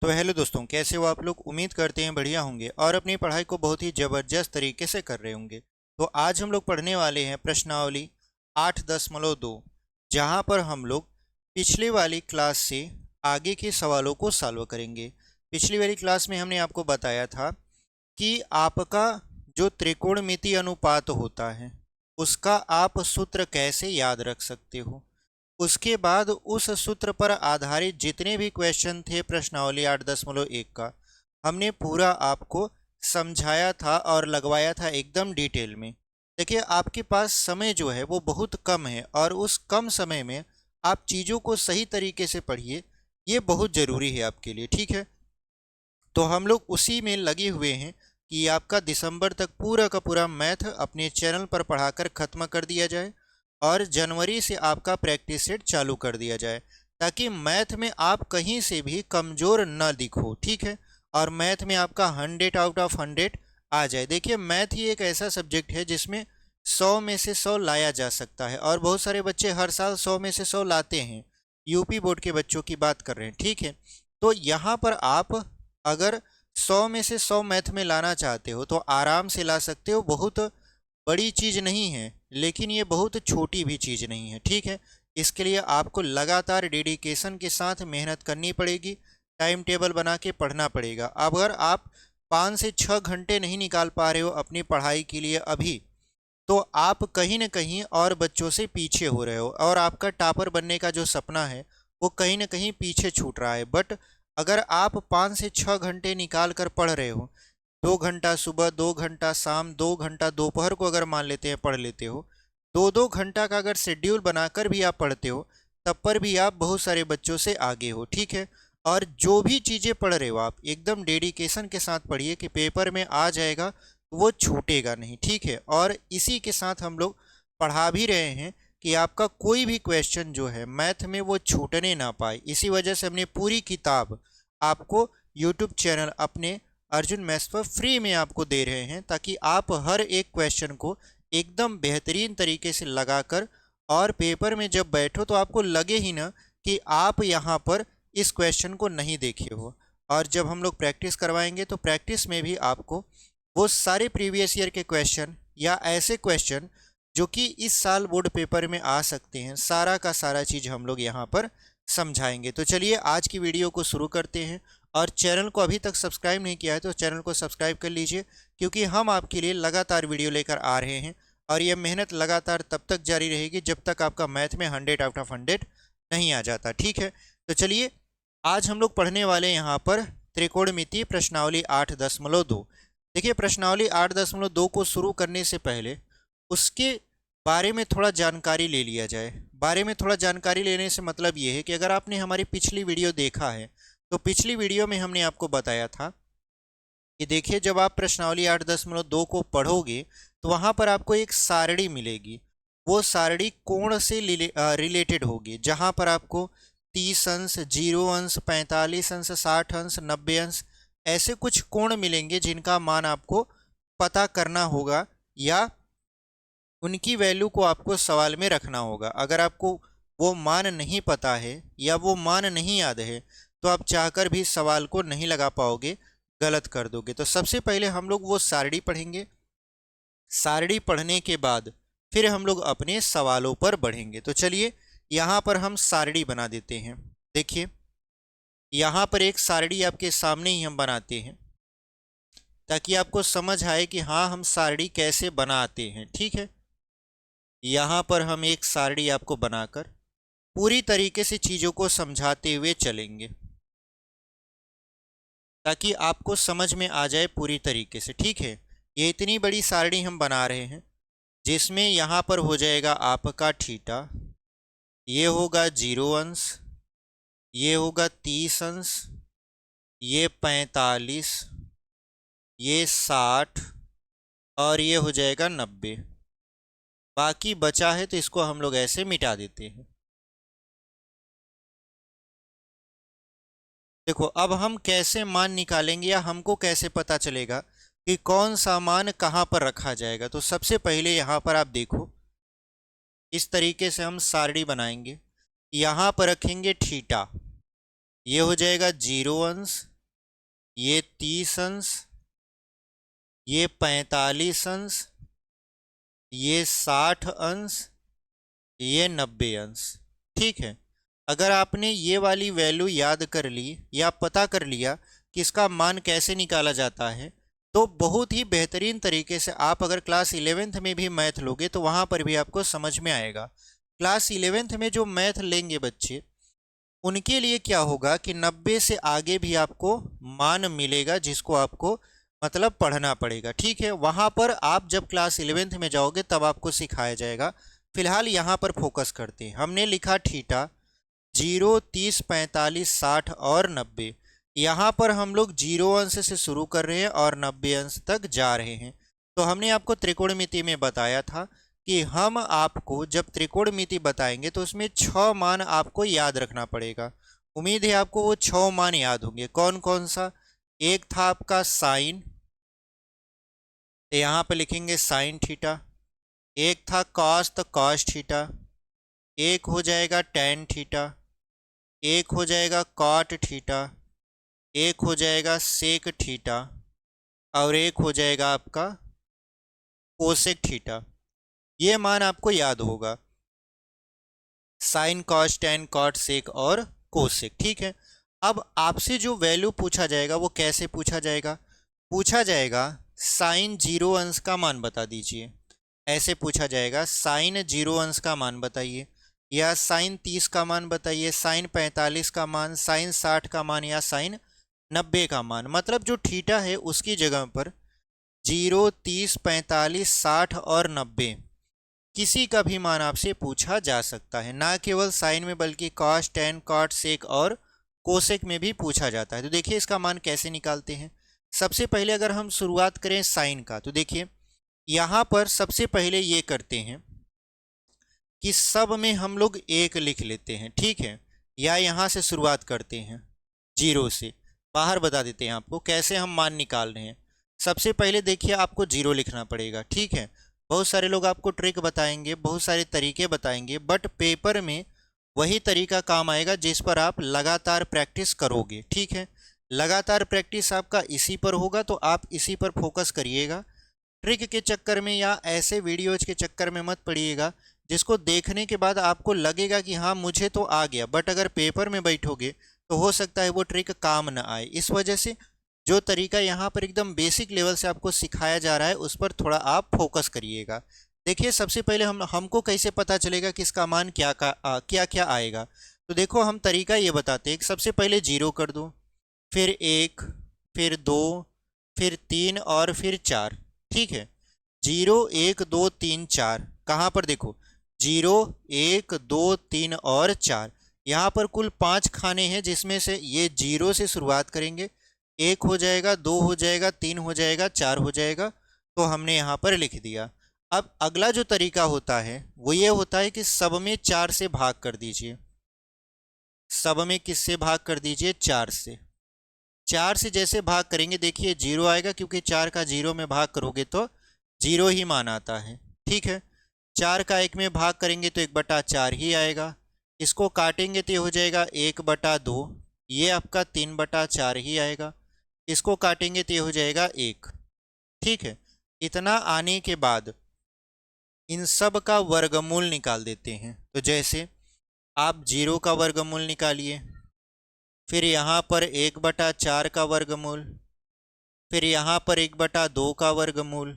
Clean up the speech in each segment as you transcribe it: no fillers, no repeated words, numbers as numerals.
तो हेलो दोस्तों, कैसे हो आप लोग। उम्मीद करते हैं बढ़िया होंगे और अपनी पढ़ाई को बहुत ही ज़बरदस्त तरीके से कर रहे होंगे। तो आज हम लोग पढ़ने वाले हैं प्रश्नावली 8.2, जहां पर हम लोग पिछले वाली क्लास से आगे के सवालों को सॉल्व करेंगे। पिछली वाली क्लास में हमने आपको बताया था कि आपका जो त्रिकोणमितीय अनुपात होता है उसका आप सूत्र कैसे याद रख सकते हो। उसके बाद उस सूत्र पर आधारित जितने भी क्वेश्चन थे प्रश्नावली 8.1 का, हमने पूरा आपको समझाया था और लगवाया था एकदम डिटेल में। देखिए, आपके पास समय जो है वो बहुत कम है और उस कम समय में आप चीज़ों को सही तरीके से पढ़िए, ये बहुत ज़रूरी है आपके लिए। ठीक है, तो हम लोग उसी में लगे हुए हैं कि आपका दिसंबर तक पूरा का पूरा मैथ अपने चैनल पर पढ़ाकर ख़त्म कर दिया जाए और जनवरी से आपका प्रैक्टिस सेट चालू कर दिया जाए, ताकि मैथ में आप कहीं से भी कमज़ोर न दिखो। ठीक है, और मैथ में आपका 100 आउट ऑफ 100 आ जाए। देखिए, मैथ ही एक ऐसा सब्जेक्ट है जिसमें 100 में से 100 लाया जा सकता है और बहुत सारे बच्चे हर साल 100 में से 100 लाते हैं। यूपी बोर्ड के बच्चों की बात कर रहे हैं। ठीक है, तो यहाँ पर आप अगर 100 में से 100 मैथ में लाना चाहते हो तो आराम से ला सकते हो। बहुत बड़ी चीज़ नहीं है, लेकिन ये बहुत छोटी भी चीज़ नहीं है। ठीक है, इसके लिए आपको लगातार डेडिकेशन के साथ मेहनत करनी पड़ेगी, टाइम टेबल बना के पढ़ना पड़ेगा। अगर आप 5 से 6 घंटे नहीं निकाल पा रहे हो अपनी पढ़ाई के लिए अभी, तो आप कहीं ना कहीं और बच्चों से पीछे हो रहे हो और आपका टॉपर बनने का जो सपना है वो कहीं ना कहीं पीछे छूट रहा है। बट अगर आप 5 से 6 घंटे निकाल कर पढ़ रहे हो, 2 घंटा सुबह, 2 घंटा शाम, 2 घंटा दोपहर को अगर मान लेते हैं पढ़ लेते हो, 2-2 घंटा का अगर शेड्यूल बनाकर भी आप पढ़ते हो, तब पर भी आप बहुत सारे बच्चों से आगे हो। ठीक है, और जो भी चीज़ें पढ़ रहे हो आप एकदम डेडिकेशन के साथ पढ़िए कि पेपर में आ जाएगा, वो छूटेगा नहीं। ठीक है, और इसी के साथ हम लोग पढ़ा भी रहे हैं कि आपका कोई भी क्वेश्चन जो है मैथ में वो छूटने ना पाए। इसी वजह से हमने पूरी किताब आपको यूट्यूब चैनल अपने अर्जुन मैथ्स पर फ्री में आपको दे रहे हैं, ताकि आप हर एक क्वेश्चन को एकदम बेहतरीन तरीके से लगाकर और पेपर में जब बैठो तो आपको लगे ही ना कि आप यहाँ पर इस क्वेश्चन को नहीं देखे हो। और जब हम लोग प्रैक्टिस करवाएंगे तो प्रैक्टिस में भी आपको वो सारे प्रीवियस ईयर के क्वेश्चन या ऐसे क्वेश्चन जो कि इस साल बोर्ड पेपर में आ सकते हैं, सारा का सारा चीज़ हम लोग यहाँ पर समझाएंगे। तो चलिए आज की वीडियो को शुरू करते हैं। और चैनल को अभी तक सब्सक्राइब नहीं किया है तो चैनल को सब्सक्राइब कर लीजिए, क्योंकि हम आपके लिए लगातार वीडियो लेकर आ रहे हैं और ये मेहनत लगातार तब तक जारी रहेगी जब तक आपका मैथ में 100 आउट ऑफ 100 नहीं आ जाता। ठीक है, तो चलिए आज हम लोग पढ़ने वाले यहाँ पर त्रिकोणमितीय प्रश्नावली 8.2। देखिए, प्रश्नावली 8.2 को शुरू करने से पहले उसके बारे में थोड़ा जानकारी ले लिया जाए। बारे में थोड़ा जानकारी लेने से मतलब ये है कि अगर आपने हमारी पिछली वीडियो देखा है तो पिछली वीडियो में हमने आपको बताया था कि देखिए, जब आप प्रश्नावली 8.2 को पढ़ोगे तो वहाँ पर आपको एक सारणी मिलेगी। वो सारणी कोण से रिलेटेड होगी, जहाँ पर आपको 30 अंश, 0 अंश, 45 अंश, 60 अंश, 90 अंश ऐसे कुछ कोण मिलेंगे जिनका मान आपको पता करना होगा या उनकी वैल्यू को आपको सवाल में रखना होगा। अगर आपको वो मान नहीं पता है या वो मान नहीं याद है तो आप चाहकर भी सवाल को नहीं लगा पाओगे, गलत कर दोगे। तो सबसे पहले हम लोग वो सारणी पढ़ेंगे। सारणी पढ़ने के बाद फिर हम लोग अपने सवालों पर बढ़ेंगे। तो चलिए यहाँ पर हम सारणी बना देते हैं। देखिए, यहाँ पर एक सारणी आपके सामने ही हम बनाते हैं ताकि आपको समझ आए कि हाँ, हम सारणी कैसे बनाते हैं। ठीक है, यहाँ पर हम एक सारणी आपको बनाकर पूरी तरीके से चीज़ों को समझाते हुए चलेंगे ताकि आपको समझ में आ जाए पूरी तरीके से। ठीक है, ये इतनी बड़ी सारणी हम बना रहे हैं जिसमें यहाँ पर हो जाएगा आपका थीटा, ये होगा 0 अंश, ये होगा 30 अंश, ये 45, ये 60 और ये हो जाएगा 90। बाकी बचा है तो इसको हम लोग ऐसे मिटा देते हैं। देखो, अब हम कैसे मान निकालेंगे या हमको कैसे पता चलेगा कि कौन सा मान कहाँ पर रखा जाएगा। तो सबसे पहले यहाँ पर आप देखो, इस तरीके से हम सारणी बनाएंगे। यहाँ पर रखेंगे थीटा, ये हो जाएगा 0 अंश, ये 30 अंश, ये 45 अंश, ये 60 अंश, ये 90 अंश। ठीक है, अगर आपने ये वाली वैल्यू याद कर ली या पता कर लिया कि इसका मान कैसे निकाला जाता है, तो बहुत ही बेहतरीन तरीके से आप अगर क्लास 11th में भी मैथ लोगे तो वहाँ पर भी आपको समझ में आएगा। क्लास 11th में जो मैथ लेंगे बच्चे, उनके लिए क्या होगा कि 90 से आगे भी आपको मान मिलेगा, जिसको आपको मतलब पढ़ना पड़ेगा। ठीक है, वहाँ पर आप जब क्लास 11th में जाओगे तब आपको सिखाया जाएगा। फिलहाल यहाँ पर फोकस करते हैं। हमने लिखा थीटा 0, 30, 45, 60 और 90। यहाँ पर हम लोग 0 अंश से शुरू कर रहे हैं और 90 अंश तक जा रहे हैं। तो हमने आपको त्रिकोणमिति में बताया था कि हम आपको जब त्रिकोणमिति बताएंगे तो उसमें 6 मान आपको याद रखना पड़ेगा। उम्मीद है आपको वो 6 मान याद होंगे। कौन कौन सा? एक था आपका साइन, तो यहाँ पे लिखेंगे साइन थीटा। एक था कॉस, तो कॉस थीटा। एक हो जाएगा टेन थीटा। एक हो जाएगा कॉट थीटा। एक हो जाएगा सेक थीटा। और एक हो जाएगा आपका कोसेक थीटा। ये मान आपको याद होगा, साइन, कॉस, टेन, कॉट, सेक और कोसेक। ठीक है, अब आपसे जो वैल्यू पूछा जाएगा वो कैसे पूछा जाएगा? पूछा जाएगा साइन 0 अंश का मान बता दीजिए। ऐसे पूछा जाएगा साइन 0 अंश का मान बताइए, या साइन 30 का मान बताइए, साइन 45 का मान, साइन 60 का मान, या साइन 90 का मान। मतलब जो थीटा है उसकी जगह पर 0, 30, 45, 60 और 90 किसी का भी मान आपसे पूछा जा सकता है। ना केवल साइन में बल्कि कॉस, टेन, कॉट, सेक और कोसेक में भी पूछा जाता है। तो देखिए इसका मान कैसे निकालते हैं। सबसे पहले अगर हम शुरुआत करें साइन का, तो देखिए यहाँ पर सबसे पहले ये करते हैं कि सब में हम लोग एक लिख लेते हैं। ठीक है, या यहाँ से शुरुआत करते हैं 0 से। बाहर बता देते हैं आपको कैसे हम मान निकाल रहे हैं। सबसे पहले देखिए आपको 0 लिखना पड़ेगा। ठीक है, बहुत सारे लोग आपको ट्रिक बताएंगे, बहुत सारे तरीके बताएंगे, बट पेपर में वही तरीका काम आएगा जिस पर आप लगातार प्रैक्टिस करोगे। ठीक है, लगातार प्रैक्टिस आपका इसी पर होगा, तो आप इसी पर फोकस करिएगा। ट्रिक के चक्कर में या ऐसे वीडियोज के चक्कर में मत पड़िएगा जिसको देखने के बाद आपको लगेगा कि हाँ मुझे तो आ गया, बट अगर पेपर में बैठोगे तो हो सकता है वो ट्रिक काम न आए। इस वजह से जो तरीका यहाँ पर एकदम बेसिक लेवल से आपको सिखाया जा रहा है उस पर थोड़ा आप फोकस करिएगा। देखिए सबसे पहले हमको कैसे पता चलेगा कि इसका मान क्या क्या आएगा। तो देखो हम तरीका ये बताते हैं। सबसे पहले 0 कर दो, फिर 1, फिर 2, फिर 3 और फिर 4। ठीक है, 0, 1, 2, 3, 4 कहाँ पर देखो 0, 1, 2, 3 और 4। यहाँ पर कुल 5 खाने हैं जिसमें से ये 0 से शुरुआत करेंगे। 1 हो जाएगा, 2 हो जाएगा, 3 हो जाएगा, 4 हो जाएगा। तो हमने यहाँ पर लिख दिया। अब अगला जो तरीका होता है वो ये होता है कि सब में 4 से भाग कर दीजिए। सब में किससे भाग कर दीजिए? 4 से। 4 से जैसे भाग करेंगे देखिए 0 आएगा, क्योंकि 4 का 0 में भाग करोगे तो 0 ही मान आता है। ठीक है, 4 का 1 में भाग करेंगे तो 1/4 ही आएगा। इसको काटेंगे तो ये हो जाएगा 1/2, ये आपका 3/4 ही आएगा। इसको काटेंगे तो ये हो जाएगा 1। ठीक है, इतना आने के बाद इन सब का वर्गमूल निकाल देते हैं। तो जैसे आप 0 का वर्गमूल निकालिए, फिर यहाँ पर 1/4 का वर्गमूल, फिर यहाँ पर 1/2 का वर्गमूल,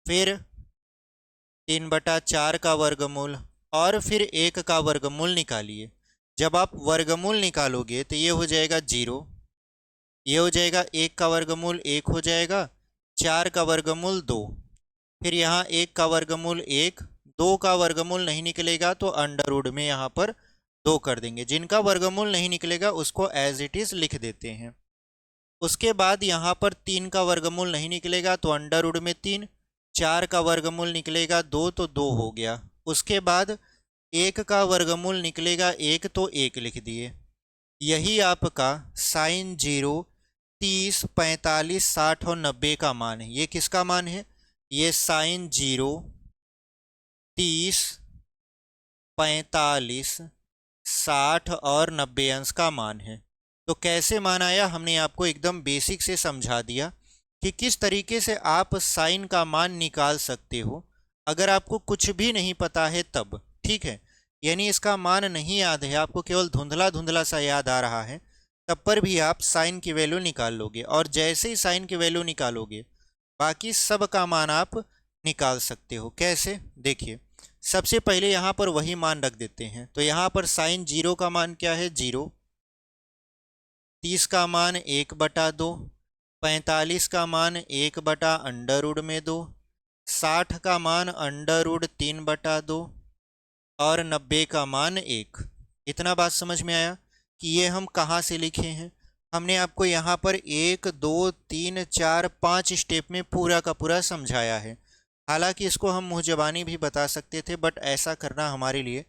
फिर 3/4 का वर्गमूल, और फिर 1 का वर्गमूल निकालिए। जब आप वर्गमूल निकालोगे तो ये हो जाएगा 0, ये हो जाएगा 1 का वर्गमूल 1 हो जाएगा, 4 का वर्गमूल 2, फिर यहाँ 1 का वर्गमूल 1, 2 का वर्गमूल नहीं निकलेगा तो अंडर रूट में यहाँ पर 2 कर देंगे। जिनका वर्गमूल नहीं निकलेगा उसको एज इट इज़ लिख देते हैं। उसके बाद यहाँ पर 3 का वर्गमूल नहीं निकलेगा तो अंडर रूट में 3, 4 का वर्गमूल निकलेगा 2 तो 2 हो गया। उसके बाद 1 का वर्गमूल निकलेगा 1 तो 1 लिख दिए। यही आपका साइन 0, 30, 45, 60 और 90 का मान है। ये किसका मान है? ये साइन 0, 30, 45, 60 और 90 अंश का मान है। तो कैसे मान आया, हमने आपको एकदम बेसिक से समझा दिया कि किस तरीके से आप साइन का मान निकाल सकते हो अगर आपको कुछ भी नहीं पता है तब। ठीक है, यानी इसका मान नहीं याद है, आपको केवल धुंधला धुंधला सा याद आ रहा है, तब पर भी आप साइन की वैल्यू निकाल लोगे। और जैसे ही साइन की वैल्यू निकालोगे बाकी सब का मान आप निकाल सकते हो। कैसे, देखिए सबसे पहले यहाँ पर वही मान रख देते हैं। तो यहाँ पर साइन 0 का मान क्या है, 0। 30 का मान 1/2, 45 का मान 1/√2, 60 का मान √3/2 और 90 का मान 1। इतना बात समझ में आया कि ये हम कहाँ से लिखे हैं। हमने आपको यहाँ पर 1 2 3 4 5 स्टेप में पूरा का पूरा समझाया है। हालांकि इसको हम मुँह ज़बानी भी बता सकते थे, बट ऐसा करना हमारे लिए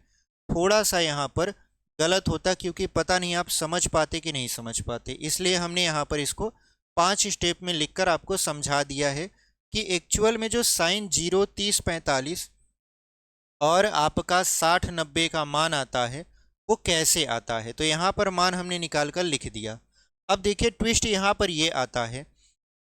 थोड़ा सा यहाँ पर गलत होता, क्योंकि पता नहीं आप समझ पाते कि नहीं समझ पाते। इसलिए हमने यहाँ पर इसको 5 स्टेप में लिखकर आपको समझा दिया है कि एक्चुअल में जो साइन 0 30 45 और आपका 60 90 का मान आता है वो कैसे आता है। तो यहाँ पर मान हमने निकाल कर लिख दिया। अब देखिए ट्विस्ट यहाँ पर ये आता है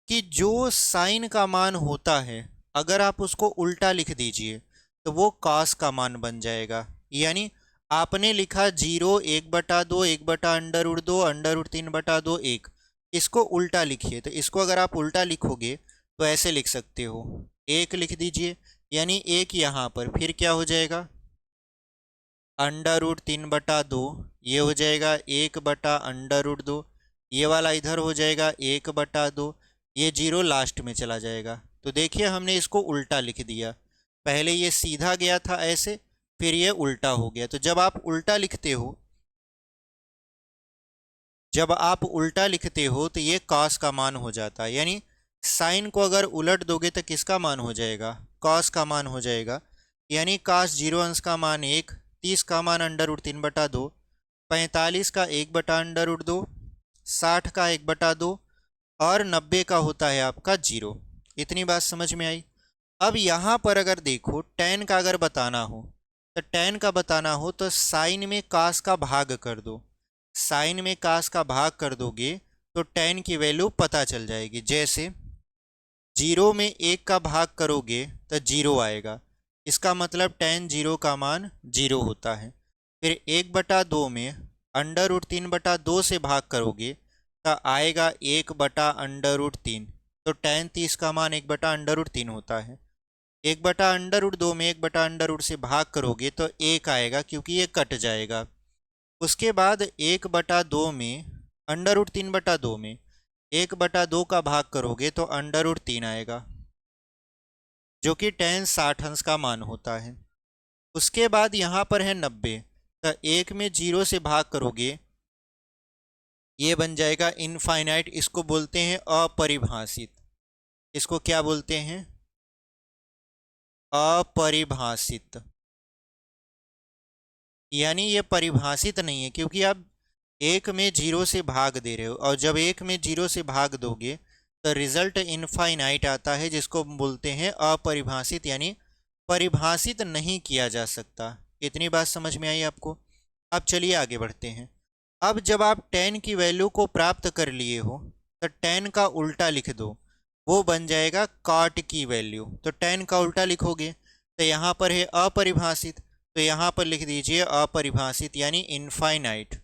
कि जो साइन का मान होता है अगर आप उसको उल्टा लिख दीजिए तो वो कॉस का मान बन जाएगा। यानी आपने लिखा 0 1/2 1/√2 √3/2 1, इसको उल्टा लिखिए। तो इसको अगर आप उल्टा लिखोगे तो ऐसे लिख सकते हो, 1 लिख दीजिए, यानी 1 यहाँ पर, फिर क्या हो जाएगा √3/2, ये हो जाएगा 1/√2, ये वाला इधर हो जाएगा 1/2, ये 0 लास्ट में चला जाएगा। तो देखिए हमने इसको उल्टा लिख दिया। पहले ये सीधा गया था ऐसे, फिर ये उल्टा हो गया। तो जब आप उल्टा लिखते हो तो ये कॉस का मान हो जाता है। यानी साइन को अगर उलट दोगे तो किसका मान हो जाएगा, कॉस का मान हो जाएगा। यानी कॉस 0 अंश का मान 1, 30 का मान √3/2, 45 का 1/√2, 60 का 1/2 और 90 का होता है आपका 0। इतनी बात समझ में आई। अब यहाँ पर अगर देखो tan का अगर बताना हो तो tan का बताना हो तो साइन में कास का भाग कर दो। साइन में कास का भाग कर दोगे तो tan की वैल्यू पता चल जाएगी। जैसे 0 में 1 का भाग करोगे तो 0 आएगा, इसका मतलब tan 0 का मान 0 होता है। फिर 1/2 में √3/2 से भाग करोगे तो आएगा 1/√3, तो tan 30 का मान 1/√3 होता है। 1/√2 में 1/√2 से भाग करोगे तो 1 आएगा, क्योंकि ये कट जाएगा। उसके बाद 1/2 में √3/2 में 1/2 का भाग करोगे तो √3 आएगा, जो कि tan 60 अंश का मान होता है। उसके बाद यहाँ पर है 90, तो 1 में 0 से भाग करोगे, ये बन जाएगा इनफाइनाइट। इसको बोलते हैं अपरिभाषित। इसको क्या बोलते हैं, अपरिभाषित। यानी ये परिभाषित नहीं है, क्योंकि आप 1 में 0 से भाग दे रहे हो, और जब 1 में 0 से भाग दोगे तो रिजल्ट इनफाइनाइट आता है, जिसको बोलते हैं अपरिभाषित, यानी परिभाषित नहीं किया जा सकता। इतनी बात समझ में आई आपको। अब चलिए आगे बढ़ते हैं। अब जब आप tan की वैल्यू को प्राप्त कर लिए हो तो tan का उल्टा लिख दो, वो बन जाएगा cot की वैल्यू। तो tan का उल्टा लिखोगे तो यहाँ पर है अपरिभाषित, तो यहाँ पर लिख दीजिए अपरिभाषित यानी इनफाइनाइट।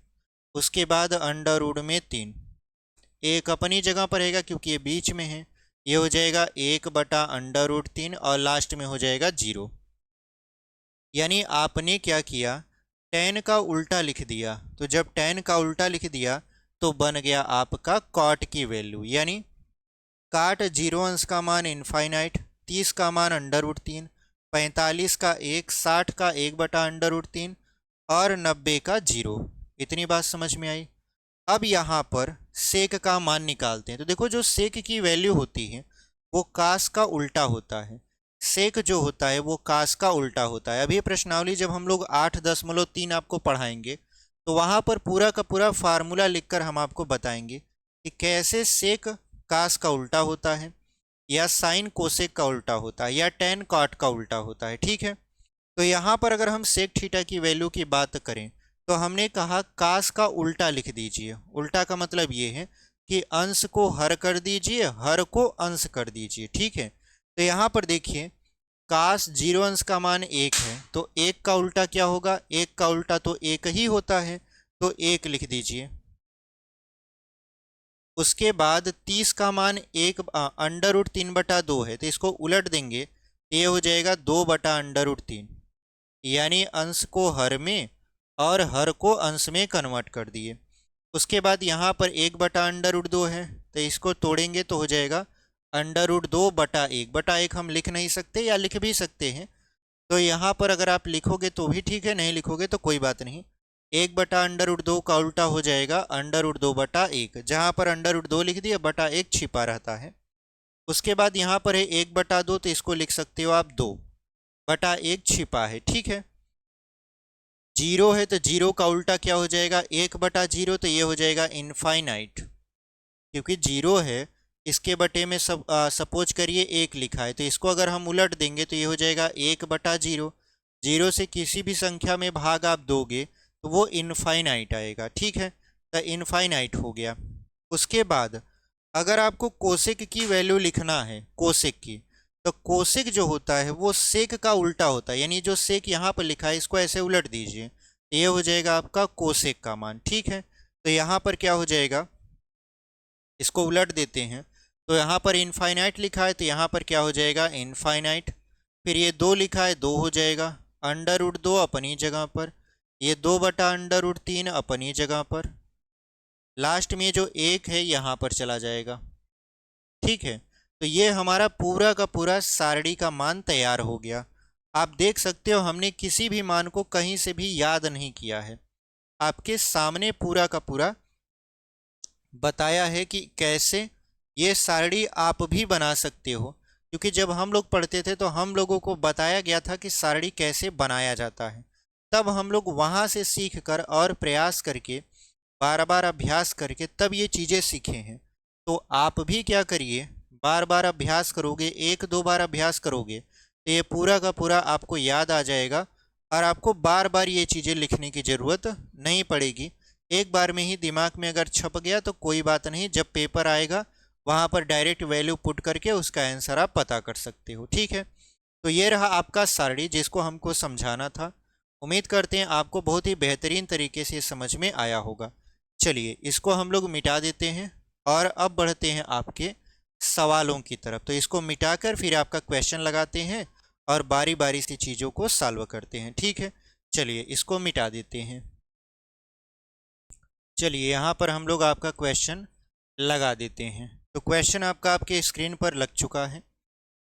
उसके बाद √3, एक अपनी जगह पर रहेगा क्योंकि ये बीच में है, ये हो जाएगा 1/√3 और लास्ट में हो जाएगा 0। यानी आपने क्या किया, tan का उल्टा लिख दिया। तो जब tan का उल्टा लिख दिया तो बन गया आपका cot की वैल्यू। यानी cot 0 अंश का मान इनफाइनाइट, 30 का मान √3, 45 का 1, 60 का 1/√3 और 90 का 0। इतनी बात समझ में आई। अब यहाँ पर सेक का मान निकालते हैं। तो देखो जो सेक की वैल्यू होती है वो कास का उल्टा होता है। सेक जो होता है वो कास का उल्टा होता है। अभी प्रश्नावली जब हम लोग 8.3 आपको पढ़ाएंगे तो वहाँ पर पूरा का पूरा फार्मूला लिखकर हम आपको बताएंगे कि कैसे सेक कास का उल्टा होता है, या साइन कोसेक का उल्टा होता है, या tan कॉट का उल्टा होता है। ठीक है, तो यहाँ पर अगर हम सेक थीटा की वैल्यू की बात करें तो हमने कहा काश का उल्टा लिख दीजिए। उल्टा का मतलब ये है कि अंश को हर कर दीजिए, हर को अंश कर दीजिए। ठीक है, तो यहाँ पर देखिए काश 0 अंश का मान 1 है, तो 1 का उल्टा क्या होगा? 1 का उल्टा तो 1 ही होता है, तो 1 लिख दीजिए। उसके बाद 30 का मान अंडर रूट 3/2 है, तो इसको उलट देंगे तो ये हो जाएगा 2/√3, यानी अंश को हर में और हर को अंश में कन्वर्ट कर दिए। उसके बाद यहाँ पर 1/√2 है, तो इसको तोड़ेंगे तो हो जाएगा √2/1 हम लिख नहीं सकते या लिख भी सकते हैं, तो यहाँ पर अगर आप लिखोगे तो भी ठीक है, नहीं लिखोगे तो कोई बात नहीं। 1/√2 का उल्टा हो जाएगा √2/1, जहाँ पर √2 लिख दिया, बटा 1 छिपा रहता है। उसके बाद यहाँ पर है 1/2, तो इसको लिख सकते हो आप 2/1 छिपा है। ठीक है, 0 है तो 0 का उल्टा क्या हो जाएगा? 1/0, तो ये हो जाएगा इनफाइनाइट, क्योंकि 0 है इसके बटे में सपोज करिए 1 लिखा है, तो इसको अगर हम उलट देंगे तो ये हो जाएगा 1/0। 0 से किसी भी संख्या में भाग आप दोगे तो वो इनफाइनाइट आएगा। ठीक है, तो इनफाइनाइट हो गया। उसके बाद अगर आपको कोसेक की वैल्यू लिखना है, कोसेक की, तो कोसेक जो होता है वो सेक का उल्टा होता है, यानी जो सेक यहाँ पर लिखा है इसको ऐसे उलट दीजिए, ये हो जाएगा आपका कोसेक का मान। ठीक है, तो यहाँ पर क्या हो जाएगा? इसको उलट देते हैं, तो यहाँ पर इनफाइनाइट लिखा है, तो यहाँ पर क्या हो जाएगा? इनफाइनाइट। फिर ये 2 लिखा है, 2 हो जाएगा, √2 अपनी जगह पर, ये 2/√3 अपनी जगह पर, लास्ट में जो 1 है यहाँ पर चला जाएगा। ठीक है, तो ये हमारा पूरा का पूरा सारणी का मान तैयार हो गया। आप देख सकते हो हमने किसी भी मान को कहीं से भी याद नहीं किया है, आपके सामने पूरा का पूरा बताया है कि कैसे ये सारणी आप भी बना सकते हो, क्योंकि जब हम लोग पढ़ते थे तो हम लोगों को बताया गया था कि सारणी कैसे बनाया जाता है, तब हम लोग वहाँ से सीख कर और प्रयास करके बार बार अभ्यास करके तब ये चीज़ें सीखे हैं। तो आप भी क्या करिए, बार बार अभ्यास करोगे, 1-2 बार अभ्यास करोगे तो ये पूरा का पूरा आपको याद आ जाएगा और आपको बार बार ये चीज़ें लिखने की ज़रूरत नहीं पड़ेगी। एक बार में ही दिमाग में अगर छप गया तो कोई बात नहीं, जब पेपर आएगा वहाँ पर डायरेक्ट वैल्यू पुट करके उसका आंसर आप पता कर सकते हो। ठीक है, तो ये रहा आपका सारणी जिसको हमको समझाना था। उम्मीद करते हैं आपको बहुत ही बेहतरीन तरीके से समझ में आया होगा। चलिए इसको हम लोग मिटा देते हैं और अब बढ़ते हैं आपके सवालों की तरफ। तो इसको मिटाकर फिर आपका क्वेश्चन लगाते हैं और बारी बारी से चीज़ों को सॉल्व करते हैं। ठीक है, चलिए इसको मिटा देते हैं। चलिए यहाँ पर हम लोग आपका क्वेश्चन लगा देते हैं। तो क्वेश्चन आपका आपके स्क्रीन पर लग चुका है।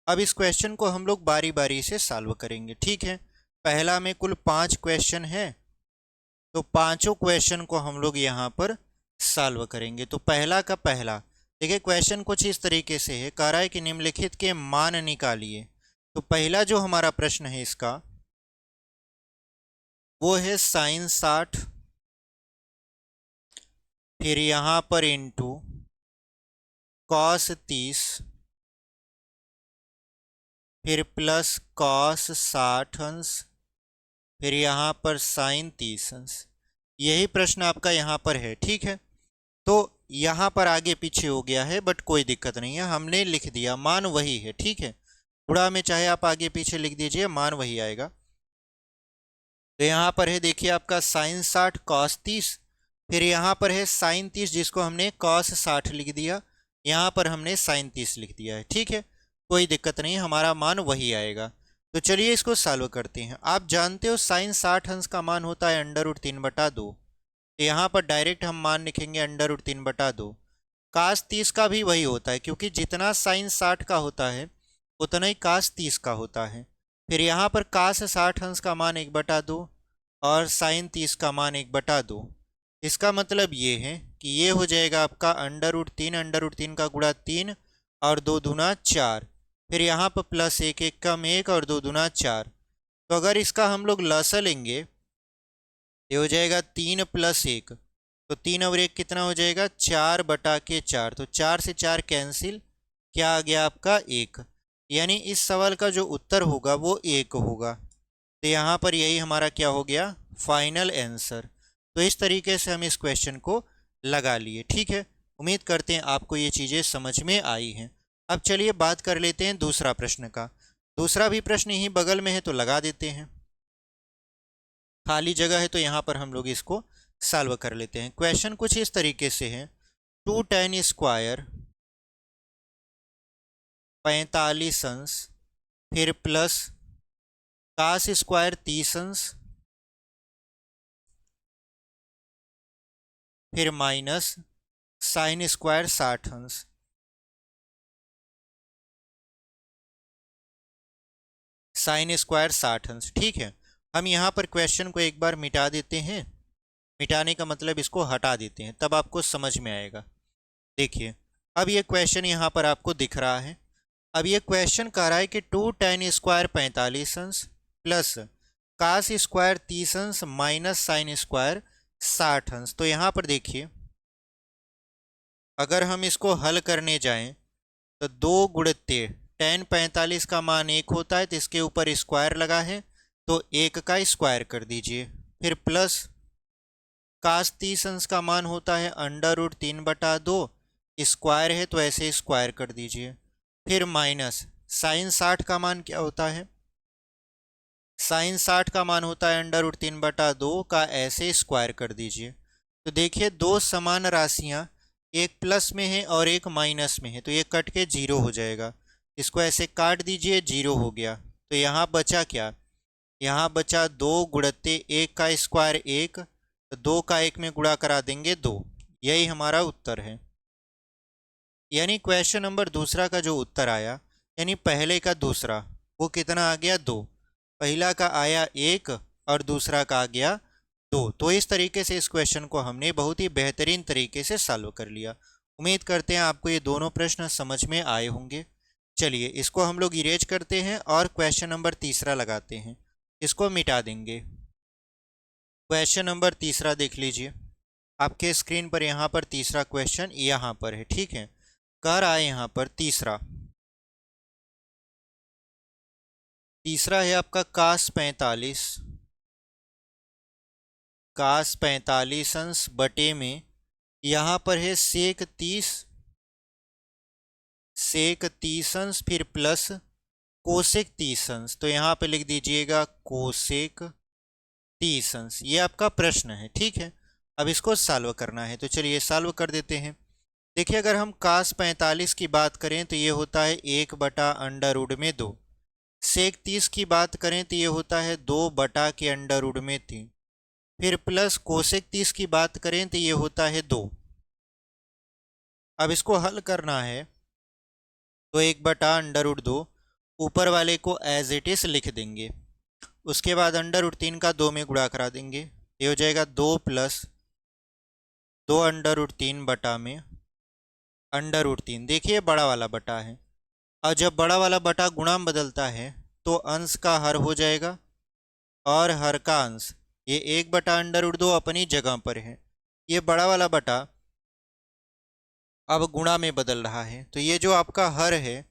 अब इस क्वेश्चन को हम लोग बारी बारी से सॉल्व करेंगे। ठीक है, पहला में कुल 5 क्वेश्चन है, तो पांचों क्वेश्चन को हम लोग यहाँ पर सॉल्व करेंगे। तो पहला का पहला देखिए, क्वेश्चन कुछ इस तरीके से है, कह रहा है कि निम्नलिखित के मान निकालिए। तो पहला जो हमारा प्रश्न है इसका वो है sin 60, फिर यहाँ पर इंटू cos 30, फिर प्लस cos 60 अंश, फिर यहाँ पर sin 30 अंश। यही प्रश्न आपका यहाँ पर है। ठीक है, तो यहाँ पर आगे पीछे हो गया है बट कोई दिक्कत नहीं है, हमने लिख दिया, मान वही है। ठीक है, गुणा में चाहे आप आगे पीछे लिख दीजिए, मान वही आएगा। तो यहाँ पर है देखिए आपका sin 60 cos 30, फिर यहाँ पर है sin 30 जिसको हमने cos 60 लिख दिया, यहाँ पर हमने sin 30 लिख दिया है। ठीक है, कोई दिक्कत नहीं, हमारा मान वही आएगा। तो चलिए इसको सॉल्व करते हैं। आप जानते हो sin 60 अंश का मान होता है √3/2, तो यहाँ पर डायरेक्ट हम मान लिखेंगे √3/2। cos 30 का भी वही होता है, क्योंकि जितना sin 60 का होता है उतना ही cos 30 का होता है। फिर यहाँ पर cos 60 अंश का मान 1/2 और sin 30 का मान 1/2। इसका मतलब ये है कि ये हो जाएगा आपका √3 का गुणा 3 और 2 दूना 4, फिर यहाँ पर प्लस 1 1 कम 1 और 2 दूना 4। तो अगर इसका हम लोग लसा लेंगे ये हो जाएगा 3 + 1, तो 3 और 1 कितना हो जाएगा? 4/4। तो 4 से 4 कैंसिल, क्या आ गया आपका? 1। यानी इस सवाल का जो उत्तर होगा वो 1 होगा। तो यहाँ पर यही हमारा क्या हो गया? Final answer. तो इस तरीके से हम इस क्वेश्चन को लगा लिए। ठीक है, उम्मीद करते हैं आपको ये चीज़ें समझ में आई हैं। अब चलिए बात कर लेते हैं दूसरा प्रश्न का। दूसरा भी प्रश्न यहीं बगल में है तो लगा देते हैं, खाली जगह है तो यहाँ पर हम लोग इसको सॉल्व कर लेते हैं। क्वेश्चन कुछ इस तरीके से है, 2tan² 45 अंश फिर प्लस cos² 30 अंश फिर माइनस sin² 60 अंश। sin² 60 अंश। ठीक है, हम यहाँ पर क्वेश्चन को एक बार मिटा देते हैं। मिटाने का मतलब इसको हटा देते हैं, तब आपको समझ में आएगा। देखिए, अब ये क्वेश्चन यहाँ पर आपको दिख रहा है। अब ये क्वेश्चन कह रहा है कि 2tan² 45 अंश प्लस cos² 30 अंश माइनस sin² 60 अंश। तो यहाँ पर देखिए, अगर हम इसको हल करने जाएं तो 2 गुणित tan 45 का मान 1 होता है, तो इसके ऊपर स्क्वायर लगा है तो 1 का स्क्वायर कर दीजिए। फिर प्लस cos 30 अंश का मान होता है √3/2, स्क्वायर है तो ऐसे स्क्वायर कर दीजिए। फिर माइनस sin 60 का मान क्या होता है, sin 60 का मान होता है √3/2 का ऐसे स्क्वायर कर दीजिए। तो देखिए, दो समान राशियां एक प्लस में है और एक माइनस में है, तो ये कट के जीरो हो जाएगा। इसको ऐसे काट दीजिए, जीरो हो गया। तो यहाँ बचा क्या, यहाँ बचा 2 गुणित 1 का स्क्वायर 1, तो 2 का 1 में गुणा करा देंगे 2। यही हमारा उत्तर है। यानी क्वेश्चन नंबर दूसरा का जो उत्तर आया, यानी पहले का दूसरा, वो कितना आ गया, 2। पहला का आया 1 और दूसरा का आ गया 2। तो इस तरीके से इस क्वेश्चन को हमने बहुत ही बेहतरीन तरीके से सॉल्व कर लिया। उम्मीद करते हैं आपको ये दोनों प्रश्न समझ में आए होंगे। चलिए इसको हम लोग इरेज करते हैं और क्वेश्चन नंबर तीसरा लगाते हैं, इसको मिटा देंगे। क्वेश्चन नंबर तीसरा देख लीजिए, आपके स्क्रीन पर यहाँ पर तीसरा क्वेश्चन यहाँ पर है। ठीक है, कह रहा है यहाँ पर तीसरा है आपका cos 45 अंश बटे में, यहाँ पर है sec 30 अंश फिर प्लस कोसेक 30 अंश। तो यहाँ पे लिख दीजिएगा कोसेक 30 अंश। ये आपका प्रश्न है। ठीक है, अब इसको सॉल्व करना है, तो चलिए सॉल्व कर देते हैं। देखिए, अगर हम cos 45 की बात करें तो ये होता है 1/√2। सेक 30 की बात करें तो ये होता है 2/√3। फिर प्लस कोसेक 30 की बात करें तो ये होता है 2। अब इसको हल करना है तो 1/√2 ऊपर वाले को एज इट इज लिख देंगे। उसके बाद √3 का 2 में गुणा करा देंगे, ये हो जाएगा 2 + 2√3 बटा में √3। देखिए बड़ा वाला बटा है, और जब बड़ा वाला बटा गुणा में बदलता है तो अंश का हर हो जाएगा और हर का अंश। ये 1/√2 अपनी जगह पर है, ये बड़ा वाला बटा अब गुणा में बदल रहा है, तो ये जो आपका हर है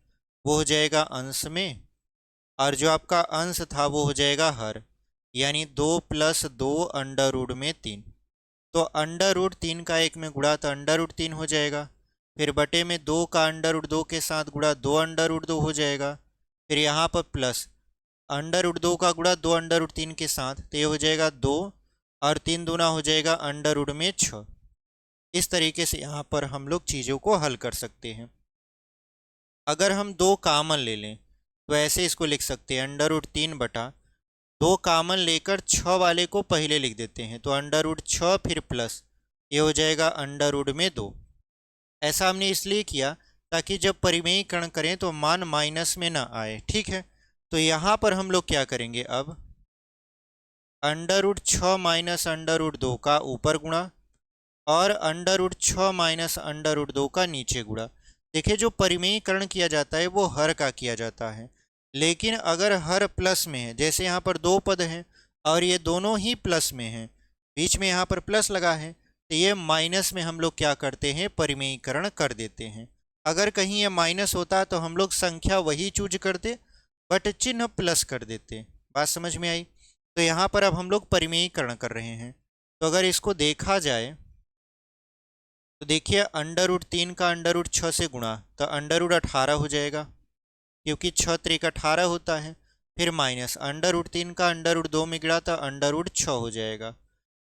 वो हो जाएगा अंश में, और जो आपका अंश था वो हो जाएगा हर, यानी 2 + 2√3। तो √3 का 1 में गुणा तो √3 हो जाएगा। फिर बटे में 2 का √2 के साथ गुणा 2√2 हो जाएगा। फिर यहाँ पर प्लस √2 का गुणा 2√3 के साथ, तो ये हो जाएगा 2 और 3 दूना हो जाएगा √6। इस तरीके से यहाँ पर हम लोग चीज़ों को हल कर सकते हैं। अगर हम 2 कामन ले लें तो ऐसे इसको लिख सकते हैं √3 बटा 2 कामन लेकर 6 वाले को पहले लिख देते हैं, तो √6 फिर प्लस ये हो जाएगा √2। ऐसा हमने इसलिए किया ताकि जब परिमेयीकरण करें तो मान माइनस में ना आए। ठीक है, तो यहाँ पर हम लोग क्या करेंगे, अब √6 माइनस √2 का ऊपर गुणा और √6 माइनस √2 का नीचे गुणा। देखिए, जो परिमेयीकरण किया जाता है वो हर का किया जाता है, लेकिन अगर हर प्लस में है, जैसे यहाँ पर 2 पद हैं और ये दोनों ही प्लस में हैं, बीच में यहाँ पर प्लस लगा है, तो ये माइनस में हम लोग क्या करते हैं, परिमेयीकरण कर देते हैं। अगर कहीं ये माइनस होता तो हम लोग संख्या वही चूज करते बट चिन्ह प्लस कर देते। बात समझ में आई? तो यहाँ पर अब हम लोग परिमेयीकरण कर रहे हैं, तो अगर इसको देखा जाए तो देखिए √3 का √6 से गुणा तो √18 हो जाएगा, क्योंकि 6 त्रिक 18 होता है। फिर माइनस √3 का √2 में गिरा तो √6 हो जाएगा।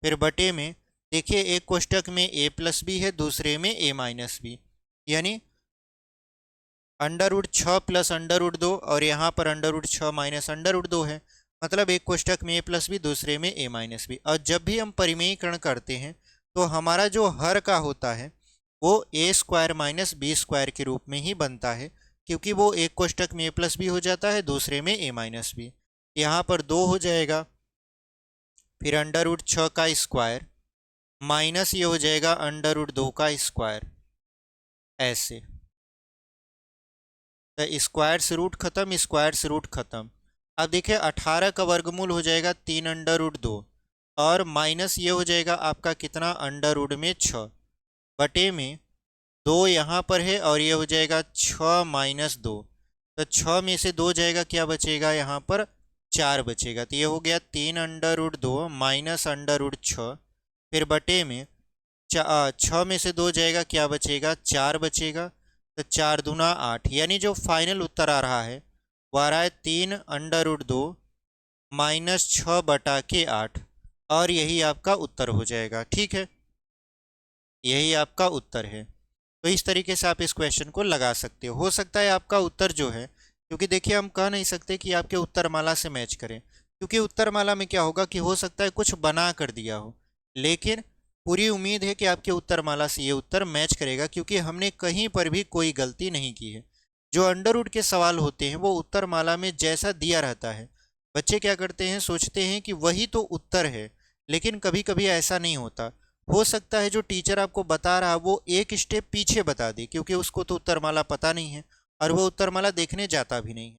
फिर बटे में देखिए एक कोष्टक में a+b है, दूसरे में a-b, यानी √6 प्लस √2 और यहाँ पर √6 माइनस √2 है, मतलब एक कोष्टक में a+b दूसरे में a-b। और जब भी हम परिमेयीकरण करते हैं तो हमारा जो हर का होता है वो a² माइनस b² के रूप में ही बनता है, क्योंकि वो एक कोष्टक में a+b हो जाता है, दूसरे में a-b। यहाँ पर 2 हो जाएगा, फिर √6 का स्क्वायर माइनस ये हो जाएगा √2 का स्क्वायर, ऐसे। तो स्क्वायर से रूट खत्म, स्क्वायर से रूट खत्म। अब देखिए 18 का वर्गमूल हो जाएगा 3√2 और माइनस ये हो जाएगा आपका कितना √6 बटे में 2 यहाँ पर है और ये हो जाएगा 6 माइनस 2। तो 6 में से 2 जाएगा, क्या बचेगा यहाँ पर 4 बचेगा। तो ये हो गया 3√2 माइनस √6, फिर बटे में 6 में से 2 जाएगा, क्या बचेगा 4 बचेगा। तो 4 दूना 8, यानी जो फाइनल उत्तर आ रहा है वो आ रहा है 3√2 माइनस 6 बटा के 8, और यही आपका उत्तर हो जाएगा। ठीक है, यही आपका उत्तर है। तो इस तरीके से आप इस क्वेश्चन को लगा सकते हो सकता है आपका उत्तर जो है, क्योंकि देखिए हम कह नहीं सकते कि आपके उत्तरमाला से मैच करें, क्योंकि उत्तरमाला में क्या होगा कि हो सकता है कुछ बना कर दिया हो, लेकिन पूरी उम्मीद है कि आपके उत्तरमाला से ये उत्तर मैच करेगा, क्योंकि हमने कहीं पर भी कोई गलती नहीं की है। जो अंडर रूट के सवाल होते हैं वो उत्तरमाला में जैसा दिया रहता है, बच्चे क्या करते हैं, सोचते हैं कि वही तो उत्तर है, लेकिन कभी कभी ऐसा नहीं होता। हो सकता है जो टीचर आपको बता रहा वो एक स्टेप पीछे बता दे, क्योंकि उसको तो उत्तरमाला पता नहीं है और वो उत्तरमाला देखने जाता भी नहीं है।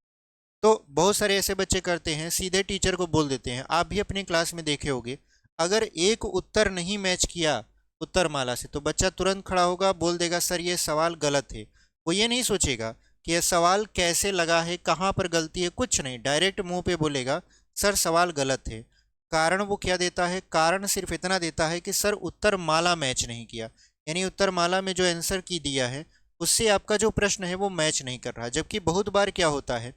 तो बहुत सारे ऐसे बच्चे करते हैं, सीधे टीचर को बोल देते हैं। आप भी अपनी क्लास में देखे होंगे, अगर एक उत्तर नहीं मैच किया उत्तरमाला से तो बच्चा तुरंत खड़ा होगा, बोल देगा सर ये सवाल गलत है। वो ये नहीं सोचेगा कि यह सवाल कैसे लगा है, कहाँ पर गलती है, कुछ नहीं, डायरेक्ट मुंह पे बोलेगा सर सवाल गलत है। कारण वो क्या देता है, कारण सिर्फ इतना देता है कि सर उत्तरमाला मैच नहीं किया, यानी उत्तरमाला में जो आंसर की दिया है उससे आपका जो प्रश्न है वो मैच नहीं कर रहा। जबकि बहुत बार क्या होता है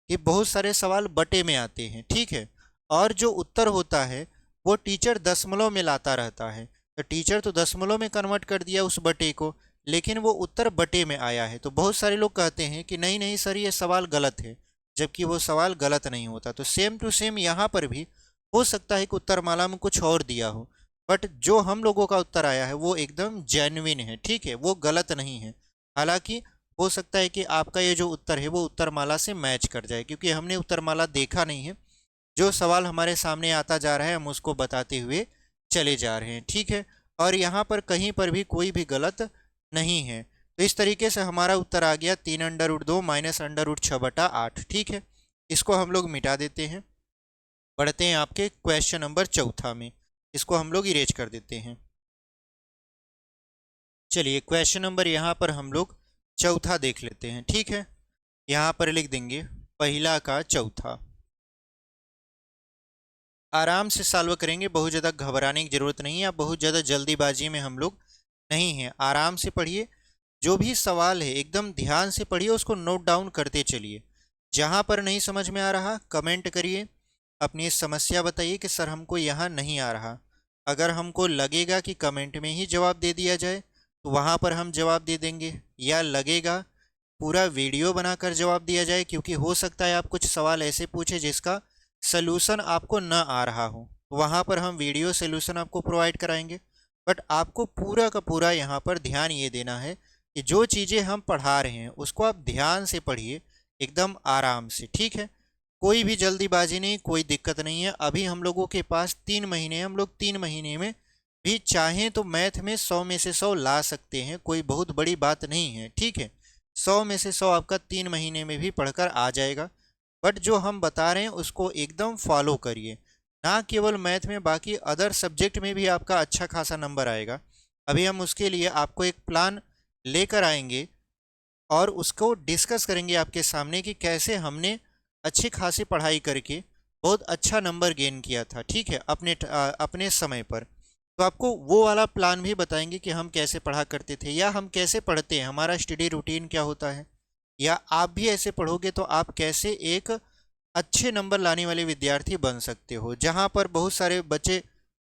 कि बहुत सारे सवाल बटे में आते हैं, ठीक है, और जो उत्तर होता है वो टीचर दशमलव में लाता रहता है। तो टीचर तो दशमलव में कन्वर्ट कर दिया उस बटे को, लेकिन वो उत्तर बटे में आया है। तो बहुत सारे लोग कहते हैं कि नहीं नहीं सर ये सवाल गलत है, जबकि वो सवाल गलत नहीं होता। तो सेम टू सेम यहाँ पर भी हो सकता है कि उत्तरमाला में कुछ और दिया हो, बट जो हम लोगों का उत्तर आया है वो एकदम जेन्युइन है, ठीक है, वो गलत नहीं है। हालांकि हो सकता है कि आपका ये जो उत्तर है वो उत्तरमाला से मैच कर जाए, क्योंकि हमने उत्तरमाला देखा नहीं है, जो सवाल हमारे सामने आता जा रहा है हम उसको बताते हुए चले जा रहे हैं, ठीक है। और यहाँ पर कहीं पर भी कोई भी गलत नहीं है। तो इस तरीके से हमारा उत्तर आ गया 3√2 माइनस √6 बटा 8, ठीक है। इसको हम लोग मिटा देते हैं, बढ़ते हैं आपके क्वेश्चन नंबर 4 में। इसको हम लोग इरेज कर देते हैं। चलिए क्वेश्चन नंबर यहाँ पर हम लोग 4 देख लेते हैं, ठीक है। यहाँ पर लिख देंगे पहला का चौथा। आराम से सॉल्व करेंगे, बहुत ज़्यादा घबराने की ज़रूरत नहीं है, आप बहुत ज़्यादा जल्दीबाजी में हम लोग नहीं हैं। आराम से पढ़िए, जो भी सवाल है एकदम ध्यान से पढ़िए, उसको नोट डाउन करते चलिए। जहाँ पर नहीं समझ में आ रहा कमेंट करिए, अपनी समस्या बताइए कि सर हमको यहाँ नहीं आ रहा। अगर हमको लगेगा कि कमेंट में ही जवाब दे दिया जाए तो वहाँ पर हम जवाब दे देंगे, या लगेगा पूरा वीडियो बनाकर जवाब दिया जाए, क्योंकि हो सकता है आप कुछ सवाल ऐसे पूछे जिसका सलूशन आपको न आ रहा हो, वहाँ पर हम वीडियो सलूशन आपको प्रोवाइड कराएंगे। बट आपको पूरा का पूरा यहाँ पर ध्यान ये देना है कि जो चीज़ें हम पढ़ा रहे हैं उसको आप ध्यान से पढ़िए, एकदम आराम से, ठीक है। कोई भी जल्दीबाजी नहीं, कोई दिक्कत नहीं है। अभी हम लोगों के पास 3 महीने, हम लोग 3 महीने में भी चाहें तो मैथ में 100 में से 100 ला सकते हैं, कोई बहुत बड़ी बात नहीं है, ठीक है। 100 में से 100 आपका 3 महीने में भी पढ़कर आ जाएगा। बट जो हम बता रहे हैं उसको एकदम फॉलो करिए, ना केवल मैथ में, बाकी अदर सब्जेक्ट में भी आपका अच्छा खासा नंबर आएगा। अभी हम उसके लिए आपको एक प्लान लेकर आएंगे और उसको डिस्कस करेंगे आपके सामने कि कैसे हमने अच्छी खासी पढ़ाई करके बहुत अच्छा नंबर गेन किया था, ठीक है, अपने समय पर। तो आपको वो वाला प्लान भी बताएंगे कि हम कैसे पढ़ा करते थे या हम कैसे पढ़ते हैं, हमारा स्टडी रूटीन क्या होता है, या आप भी ऐसे पढ़ोगे तो आप कैसे एक अच्छे नंबर लाने वाले विद्यार्थी बन सकते हो। जहाँ पर बहुत सारे बच्चे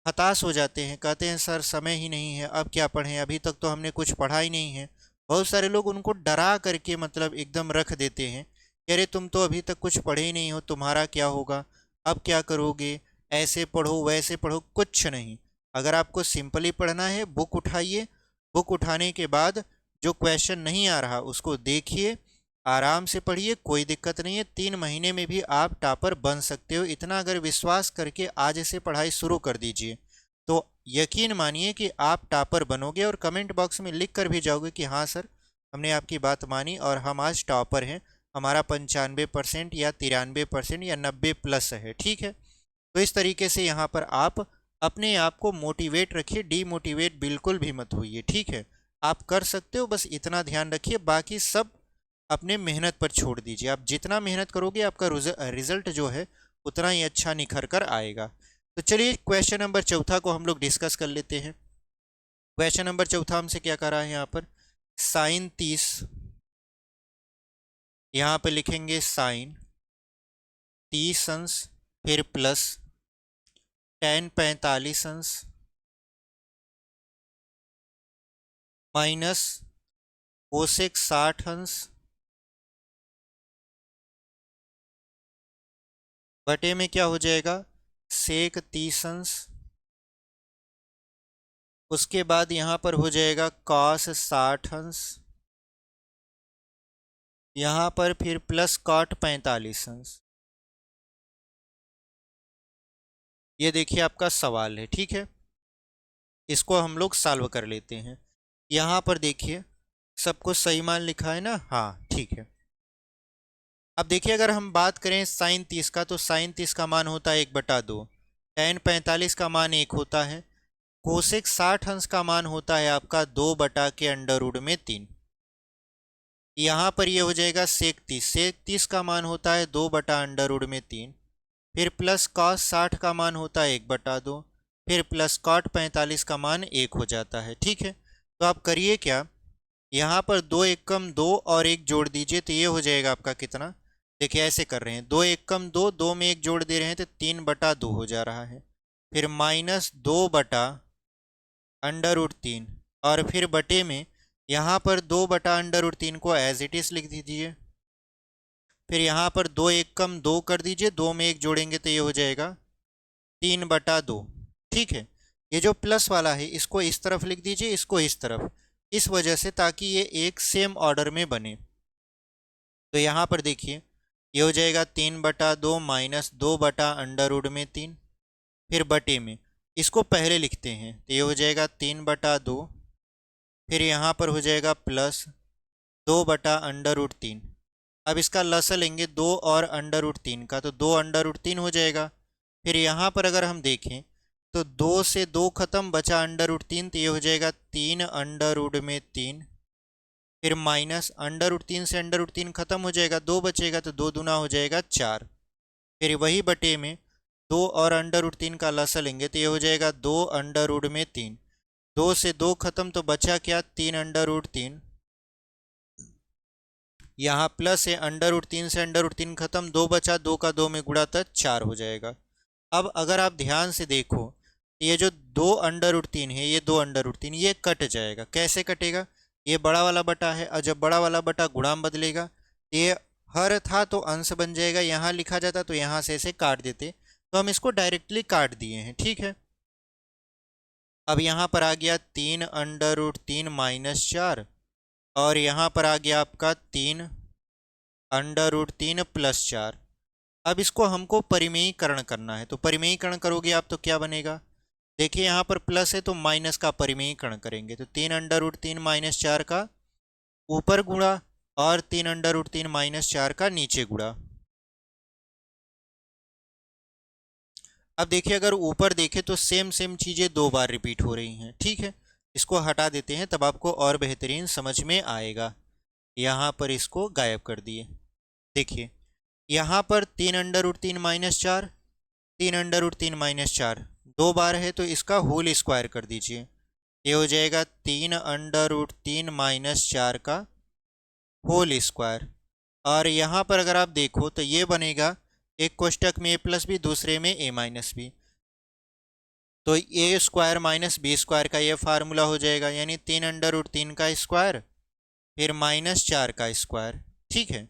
हताश हो जाते हैं, कहते हैं सर समय ही नहीं है, अब क्या पढ़ें, अभी तक तो हमने कुछ पढ़ा ही नहीं है। बहुत सारे लोग उनको डरा करके मतलब एकदम रख देते हैं कि अरे तुम तो अभी तक कुछ पढ़े ही नहीं हो, तुम्हारा क्या होगा, अब क्या करोगे, ऐसे पढ़ो वैसे पढ़ो। कुछ नहीं, अगर आपको सिंपली पढ़ना है बुक उठाइए, बुक उठाने के बाद जो क्वेश्चन नहीं आ रहा उसको देखिए, आराम से पढ़िए, कोई दिक्कत नहीं है, 3 महीने में भी आप टॉपर बन सकते हो। इतना अगर विश्वास करके आज से पढ़ाई शुरू कर दीजिए तो यकीन मानिए कि आप टॉपर बनोगे और कमेंट बॉक्स में लिख कर भी जाओगे कि हाँ सर हमने आपकी बात मानी और हम आज टॉपर हैं, हमारा 95% या 93% या 90+ है। ठीक है, तो इस तरीके से यहाँ पर आप अपने आप को मोटिवेट रखिए, डीमोटिवेट बिल्कुल भी मत होइए। ठीक है, आप कर सकते हो, बस इतना ध्यान रखिए, बाकी सब अपने मेहनत पर छोड़ दीजिए। आप जितना मेहनत करोगे आपका रिजल्ट जो है उतना ही अच्छा निखर कर आएगा। तो चलिए क्वेश्चन नंबर चौथा को हम लोग डिस्कस कर लेते हैं। क्वेश्चन नंबर चौथा हमसे क्या कर रहा है, यहाँ पर साइन 30, यहाँ पर लिखेंगे साइन 30 अंश, फिर प्लस टेन 45 अंश, माइनस कोसेक 60 अंश, बटे में क्या हो जाएगा सेक 30 अंश, उसके बाद यहाँ पर हो जाएगा कॉस 60 अंश, यहाँ पर फिर प्लस कॉट 45 अंश। ये देखिए आपका सवाल है। ठीक है, इसको हम लोग सॉल्व कर लेते हैं। यहाँ पर देखिए सबको सही मान लिखा है ना, हाँ ठीक है। अब देखिए अगर हम बात करें साइन 30 का, तो साइन 30 का मान होता है 1/2, टेन 45 का मान 1 होता है, कोसेक 60 अंश का मान होता है आपका 2/√3। यहाँ पर ये हो जाएगा सेक 30, सेक 30 का मान होता है 2/√3, फिर प्लस कॉस 60 का मान होता है 1/2, फिर प्लस कॉट 45 का मान 1 हो जाता है। ठीक है, तो आप करिए क्या, यहाँ पर 2 एकम 2 और 1 जोड़ दीजिए, तो ये हो जाएगा आपका कितना, देखिए ऐसे कर रहे हैं, 2 एकम 2, 2 में 1 जोड़ दे रहे हैं तो 3/2 हो जा रहा है, फिर माइनस 2/√3, और फिर बटे में यहाँ पर 2/√3 को एज इट इज लिख दीजिए, फिर यहाँ पर 2 एकम 2 कर दीजिए, 2 में 1 जोड़ेंगे तो ये हो जाएगा 3/2। ठीक है, ये जो प्लस वाला है इसको इस तरफ लिख दीजिए, इसको इस तरफ, इस वजह से ताकि ये एक सेम ऑर्डर में बने। तो यहाँ पर देखिए ये हो जाएगा 3/2 माइनस 2/√3, फिर बटे में इसको पहले लिखते हैं तो ये हो जाएगा 3/2, फिर यहाँ पर हो जाएगा प्लस 2/√3। अब इसका लसा लेंगे 2 और √3 का, तो 2/3 हो जाएगा। फिर यहाँ पर अगर हम देखें तो 2 से 2 खत्म, बचा √3, तो ये हो जाएगा 3/3, फिर माइनस √3 से √3 खत्म हो जाएगा, 2 बचेगा तो 2 दूना हो जाएगा 4, फिर वही बटे में 2 और √3 का लसा लेंगे तो ये हो जाएगा 2/3, 2 से 2 खत्म तो बचा क्या 3/3, यहाँ प्लस है, √3 से √3 खत्म, 2 बचा, 2 का 2 में गुणा तक 4 हो जाएगा। अब अगर आप ध्यान से देखो ये जो 2/3 है, ये 2/3 ये कट जाएगा। कैसे कटेगा, ये बड़ा वाला बटा है और जब बड़ा वाला बटा गुणा में बदलेगा, ये हर था तो अंश बन जाएगा, यहाँ लिखा जाता तो यहाँ से इसे काट देते, तो हम इसको डायरेक्टली काट दिए हैं। ठीक है, अब यहाँ पर आ गया 3/3 माइनस 4, और यहाँ पर आ गया आपका 3/3 प्लस 4। अब इसको हमको परिमेयीकरण करना है, तो परिमेयीकरण करोगे आप तो क्या बनेगा, देखिए यहाँ पर प्लस है तो माइनस का परिमेयीकरण करेंगे, तो 3/3 माइनस 4 का ऊपर गुणा और 3/3 माइनस 4 का नीचे गुणा। अब देखिए अगर ऊपर देखें तो सेम सेम चीज़ें 2 बार रिपीट हो रही हैं। ठीक है, इसको हटा देते हैं तब आपको और बेहतरीन समझ में आएगा। यहाँ पर इसको गायब कर दिए, देखिए यहाँ पर 3/3 माइनस 4, 3/3 माइनस 4 दो बार है तो इसका होल स्क्वायर कर दीजिए, ये हो जाएगा 3√3 माइनस 4 का होल स्क्वायर। और यहाँ पर अगर आप देखो तो ये बनेगा, एक कोष्टक में a प्लस बी, दूसरे में a माइनस बी, तो ए स्क्वायर माइनस बी स्क्वायर का ये फार्मूला हो जाएगा, यानी 3√3 का स्क्वायर फिर माइनस 4 का स्क्वायर। ठीक है,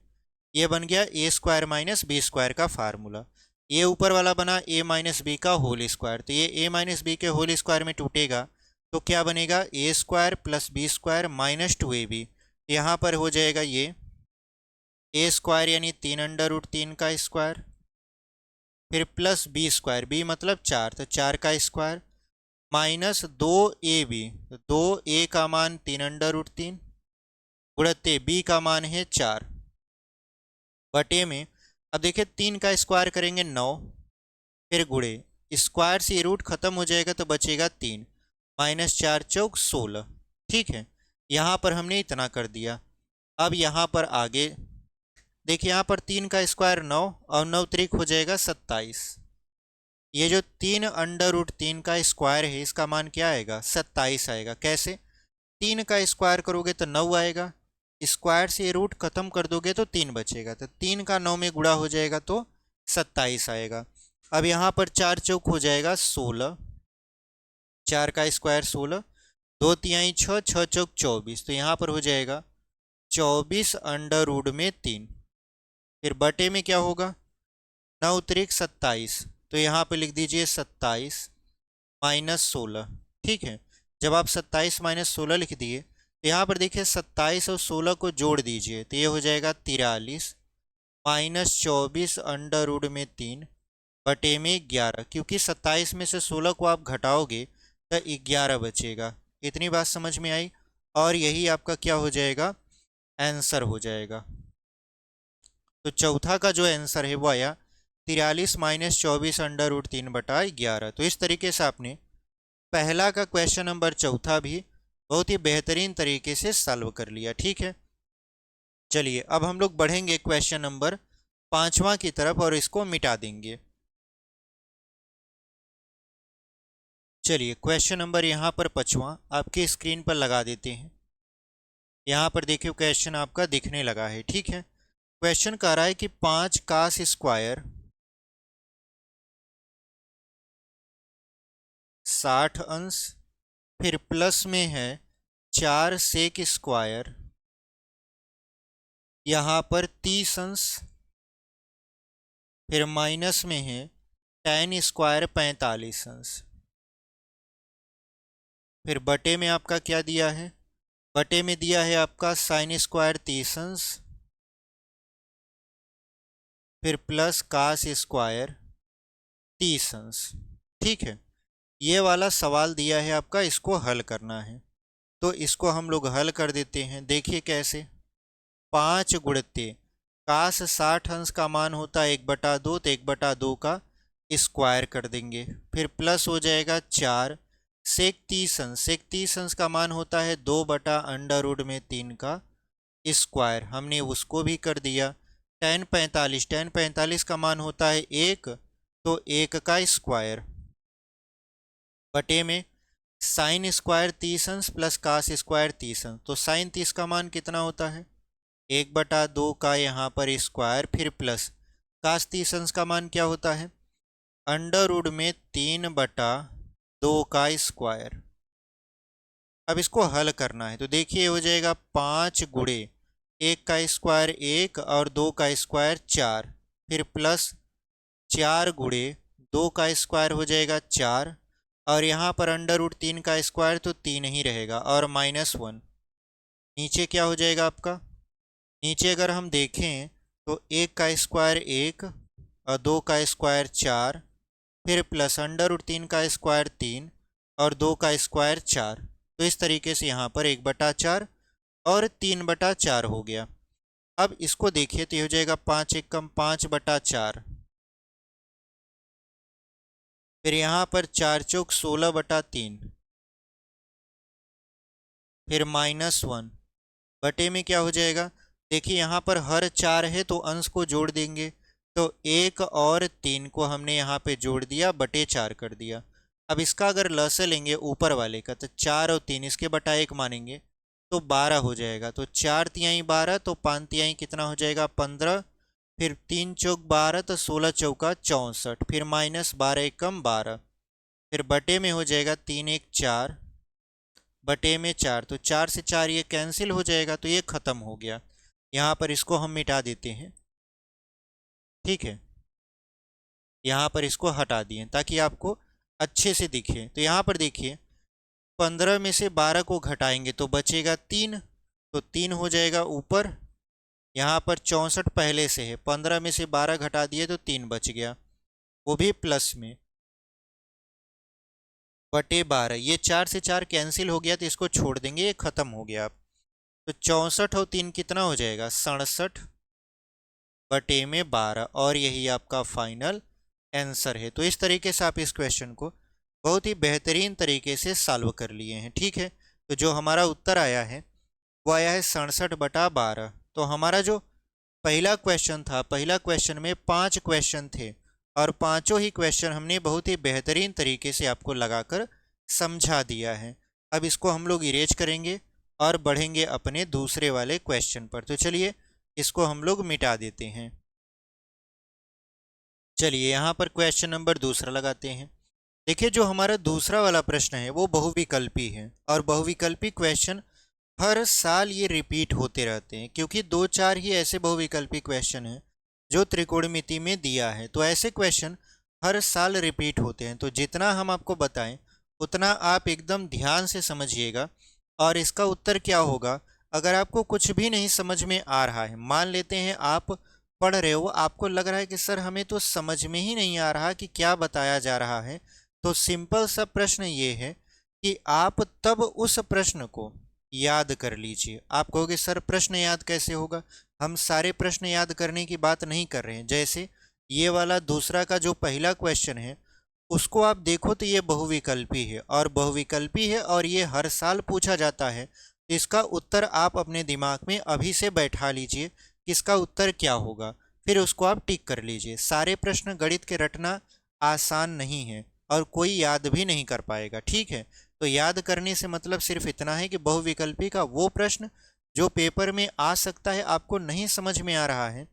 ये बन गया a square minus b square का फार्मूला। ये ऊपर वाला बना ए माइनस बी का होल स्क्वायर, तो ये ए माइनस बी के होल स्क्वायर में टूटेगा तो क्या बनेगा, a square plus b square minus 2ab। यहाँ पर हो जाएगा ये ए स्क्वायर यानी 3√3 का स्क्वायर, फिर प्लस बी स्क्वायर, बी मतलब 4 तो 4 का स्क्वायर, माइनस 2ab, तो 2a का मान 3√3 गुणित b का मान है 4 बटे में, अब देखिए 3 का स्क्वायर करेंगे 9, फिर गुणे स्क्वायर से ये रूट खत्म हो जाएगा तो बचेगा 3, माइनस 4 चौक 16। ठीक है, यहाँ पर हमने इतना कर दिया। अब यहाँ पर आगे देखिए, यहाँ पर 3 का स्क्वायर 9 और 9 त्रिक हो जाएगा 27। ये जो 3√3 का स्क्वायर है इसका मान क्या आएगा, 27 आएगा। कैसे, 3 का स्क्वायर करोगे तो 9 आएगा, स्क्वायर से ये रूट खत्म कर दोगे तो 3 बचेगा, तो 3 का 9 में गुणा हो जाएगा तो 27 आएगा। अब यहाँ पर 4 चौक हो जाएगा 16, 4 का स्क्वायर 16, 2 तिहाई 6, 6 चौक 24, तो यहाँ पर हो जाएगा 24√3, फिर बटे में क्या होगा 9 त्रिक 27, तो यहाँ पे लिख दीजिए 27 माइनस 16। ठीक है, जब आप 27 माइनस 16 लिख दिए तो यहाँ पर देखिए 27 और 16 को जोड़ दीजिए तो ये हो जाएगा 43 माइनस 24√3 बटे में 11, क्योंकि 27 में से 16 को आप घटाओगे तो 11 बचेगा। इतनी बात समझ में आई, और यही आपका क्या हो जाएगा, आंसर हो जाएगा। तो चौथा का जो आंसर है वो आया 43 माइनस 24√3 बटा 11। तो इस तरीके से आपने पहला का क्वेश्चन नंबर चौथा भी बहुत ही बेहतरीन तरीके से सॉल्व कर लिया। ठीक है, चलिए अब हम लोग बढ़ेंगे क्वेश्चन नंबर पांचवा की तरफ और इसको मिटा देंगे। चलिए क्वेश्चन नंबर यहाँ पर पांचवा आपके स्क्रीन पर लगा देते हैं। यहाँ पर देखिए क्वेश्चन आपका दिखने लगा है। ठीक है, क्वेश्चन कह रहा है कि 5 कास स्क्वायर 60 अंश, फिर प्लस में है 4 सेक स्क्वायर, यहाँ पर 30 अंश, फिर माइनस में है tan स्क्वायर 45 अंश, फिर बटे में आपका क्या दिया है, बटे में दिया है आपका साइन स्क्वायर 30 अंश, फिर प्लस कास स्क्वायर 30 अंश। ठीक है, ये वाला सवाल दिया है आपका, इसको हल करना है, तो इसको हम लोग हल कर देते हैं। देखिए कैसे, 5 गुणित कास 60 अंश का मान होता है 1/2, तो 1/2 का स्क्वायर कर देंगे, फिर प्लस हो जाएगा 4 सेक 30 अंश, सेक 30 अंश का मान होता है 2/√3 का स्क्वायर, हमने उसको भी कर दिया। tan 45, tan 45 का मान होता है 1, तो 1 का स्क्वायर, बटे में साइन स्क्वायर 30 अंश प्लस कास स्क्वायर 30 अंश, तो साइन 30 का मान कितना होता है 1/2 का यहाँ पर स्क्वायर, फिर प्लस कास 30 अंश का मान क्या होता है √3/2 का स्क्वायर। अब इसको हल करना है, तो देखिए हो जाएगा 5 गुणे 1 का स्क्वायर 1 और 2 का स्क्वायर 4, फिर प्लस 4 गुणे 2 का स्क्वायर हो जाएगा 4, और यहाँ पर √3 का स्क्वायर तो 3 ही रहेगा, और -1, नीचे क्या हो जाएगा आपका, नीचे अगर हम देखें तो 1 का स्क्वायर 1 और 2 का स्क्वायर 4, फिर प्लस √3 का स्क्वायर 3 और 2 का स्क्वायर 4, तो इस तरीके से यहाँ पर 1/4 और 3/4 हो गया। अब इसको देखिए तो ये हो जाएगा 5 1 कम 5/4, फिर यहाँ पर 4 चौक 16/3, फिर -1 बटे में क्या हो जाएगा, देखिए यहाँ पर हर 4 है तो अंश को जोड़ देंगे, तो 1 और 3 को हमने यहाँ पे जोड़ दिया, बटे 4 कर दिया, अब इसका अगर लसा लेंगे ऊपर वाले का तो 4 और 3 इसके बटा 1 मानेंगे तो 12 हो जाएगा। तो 4 तिहाई 12, तो 5 तिहाई कितना हो जाएगा 15, फिर 3 चौक 12, तो 16 चौका 64, फिर माइनस 12 एकम 12, फिर बटे में हो जाएगा 3 1 4, बटे में 4, तो 4 से 4 ये कैंसिल हो जाएगा, तो ये खत्म हो गया। यहाँ पर इसको हम मिटा देते हैं, ठीक है, यहाँ पर इसको हटा दिए ताकि आपको अच्छे से दिखे। तो यहाँ पर देखिए 15 में से 12 को घटाएंगे तो बचेगा 3, तो 3 हो जाएगा ऊपर। यहाँ पर 64 पहले से है, 15 में से 12 घटा दिए तो 3 बच गया, वो भी प्लस में, बटे 12। ये 4 से 4 कैंसिल हो गया तो इसको छोड़ देंगे, ये खत्म हो गया। अब तो 64 और 3 कितना हो जाएगा 67, बटे में 12, और यही आपका फाइनल आंसर है। तो इस तरीके से आप इस क्वेश्चन को बहुत ही बेहतरीन तरीके से सॉल्व कर लिए हैं, ठीक है। तो जो हमारा उत्तर आया है वो आया है 67/12। तो हमारा जो पहला क्वेश्चन था, पहला क्वेश्चन में 5 क्वेश्चन थे और पांचों ही क्वेश्चन हमने बहुत ही बेहतरीन तरीके से आपको लगाकर समझा दिया है। अब इसको हम लोग इरेज करेंगे और बढ़ेंगे अपने दूसरे वाले क्वेश्चन पर। तो चलिए इसको हम लोग मिटा देते हैं। चलिए यहाँ पर क्वेश्चन नंबर दूसरा लगाते हैं। देखिए जो हमारा दूसरा वाला प्रश्न है वो बहुविकल्पी है, और बहुविकल्पी क्वेश्चन हर साल ये रिपीट होते रहते हैं, क्योंकि 2-4 ही ऐसे बहुविकल्पी क्वेश्चन हैं जो त्रिकोणमिति में दिया है। तो ऐसे क्वेश्चन हर साल रिपीट होते हैं, तो जितना हम आपको बताएं उतना आप एकदम ध्यान से समझिएगा। और इसका उत्तर क्या होगा, अगर आपको कुछ भी नहीं समझ में आ रहा है, मान लेते हैं आप पढ़ रहे हो, आपको लग रहा है कि सर हमें तो समझ में ही नहीं आ रहा कि क्या बताया जा रहा है, तो सिंपल सा प्रश्न ये है कि आप तब उस प्रश्न को याद कर लीजिए। आप कहोगे सर प्रश्न याद कैसे होगा, हम सारे प्रश्न याद करने की बात नहीं कर रहे हैं। जैसे ये वाला दूसरा का जो पहला क्वेश्चन है उसको आप देखो तो ये बहुविकल्पी है, और बहुविकल्पी है और ये हर साल पूछा जाता है। तो इसका उत्तर आप अपने दिमाग में अभी से बैठा लीजिए कि इसका उत्तर क्या होगा, फिर उसको आप टिक कर लीजिए। सारे प्रश्न गणित के रटना आसान नहीं है और कोई याद भी नहीं कर पाएगा, ठीक है। तो याद करने से मतलब सिर्फ इतना है कि बहुविकल्पी का वो प्रश्न जो पेपर में आ सकता है, आपको नहीं समझ में आ रहा है,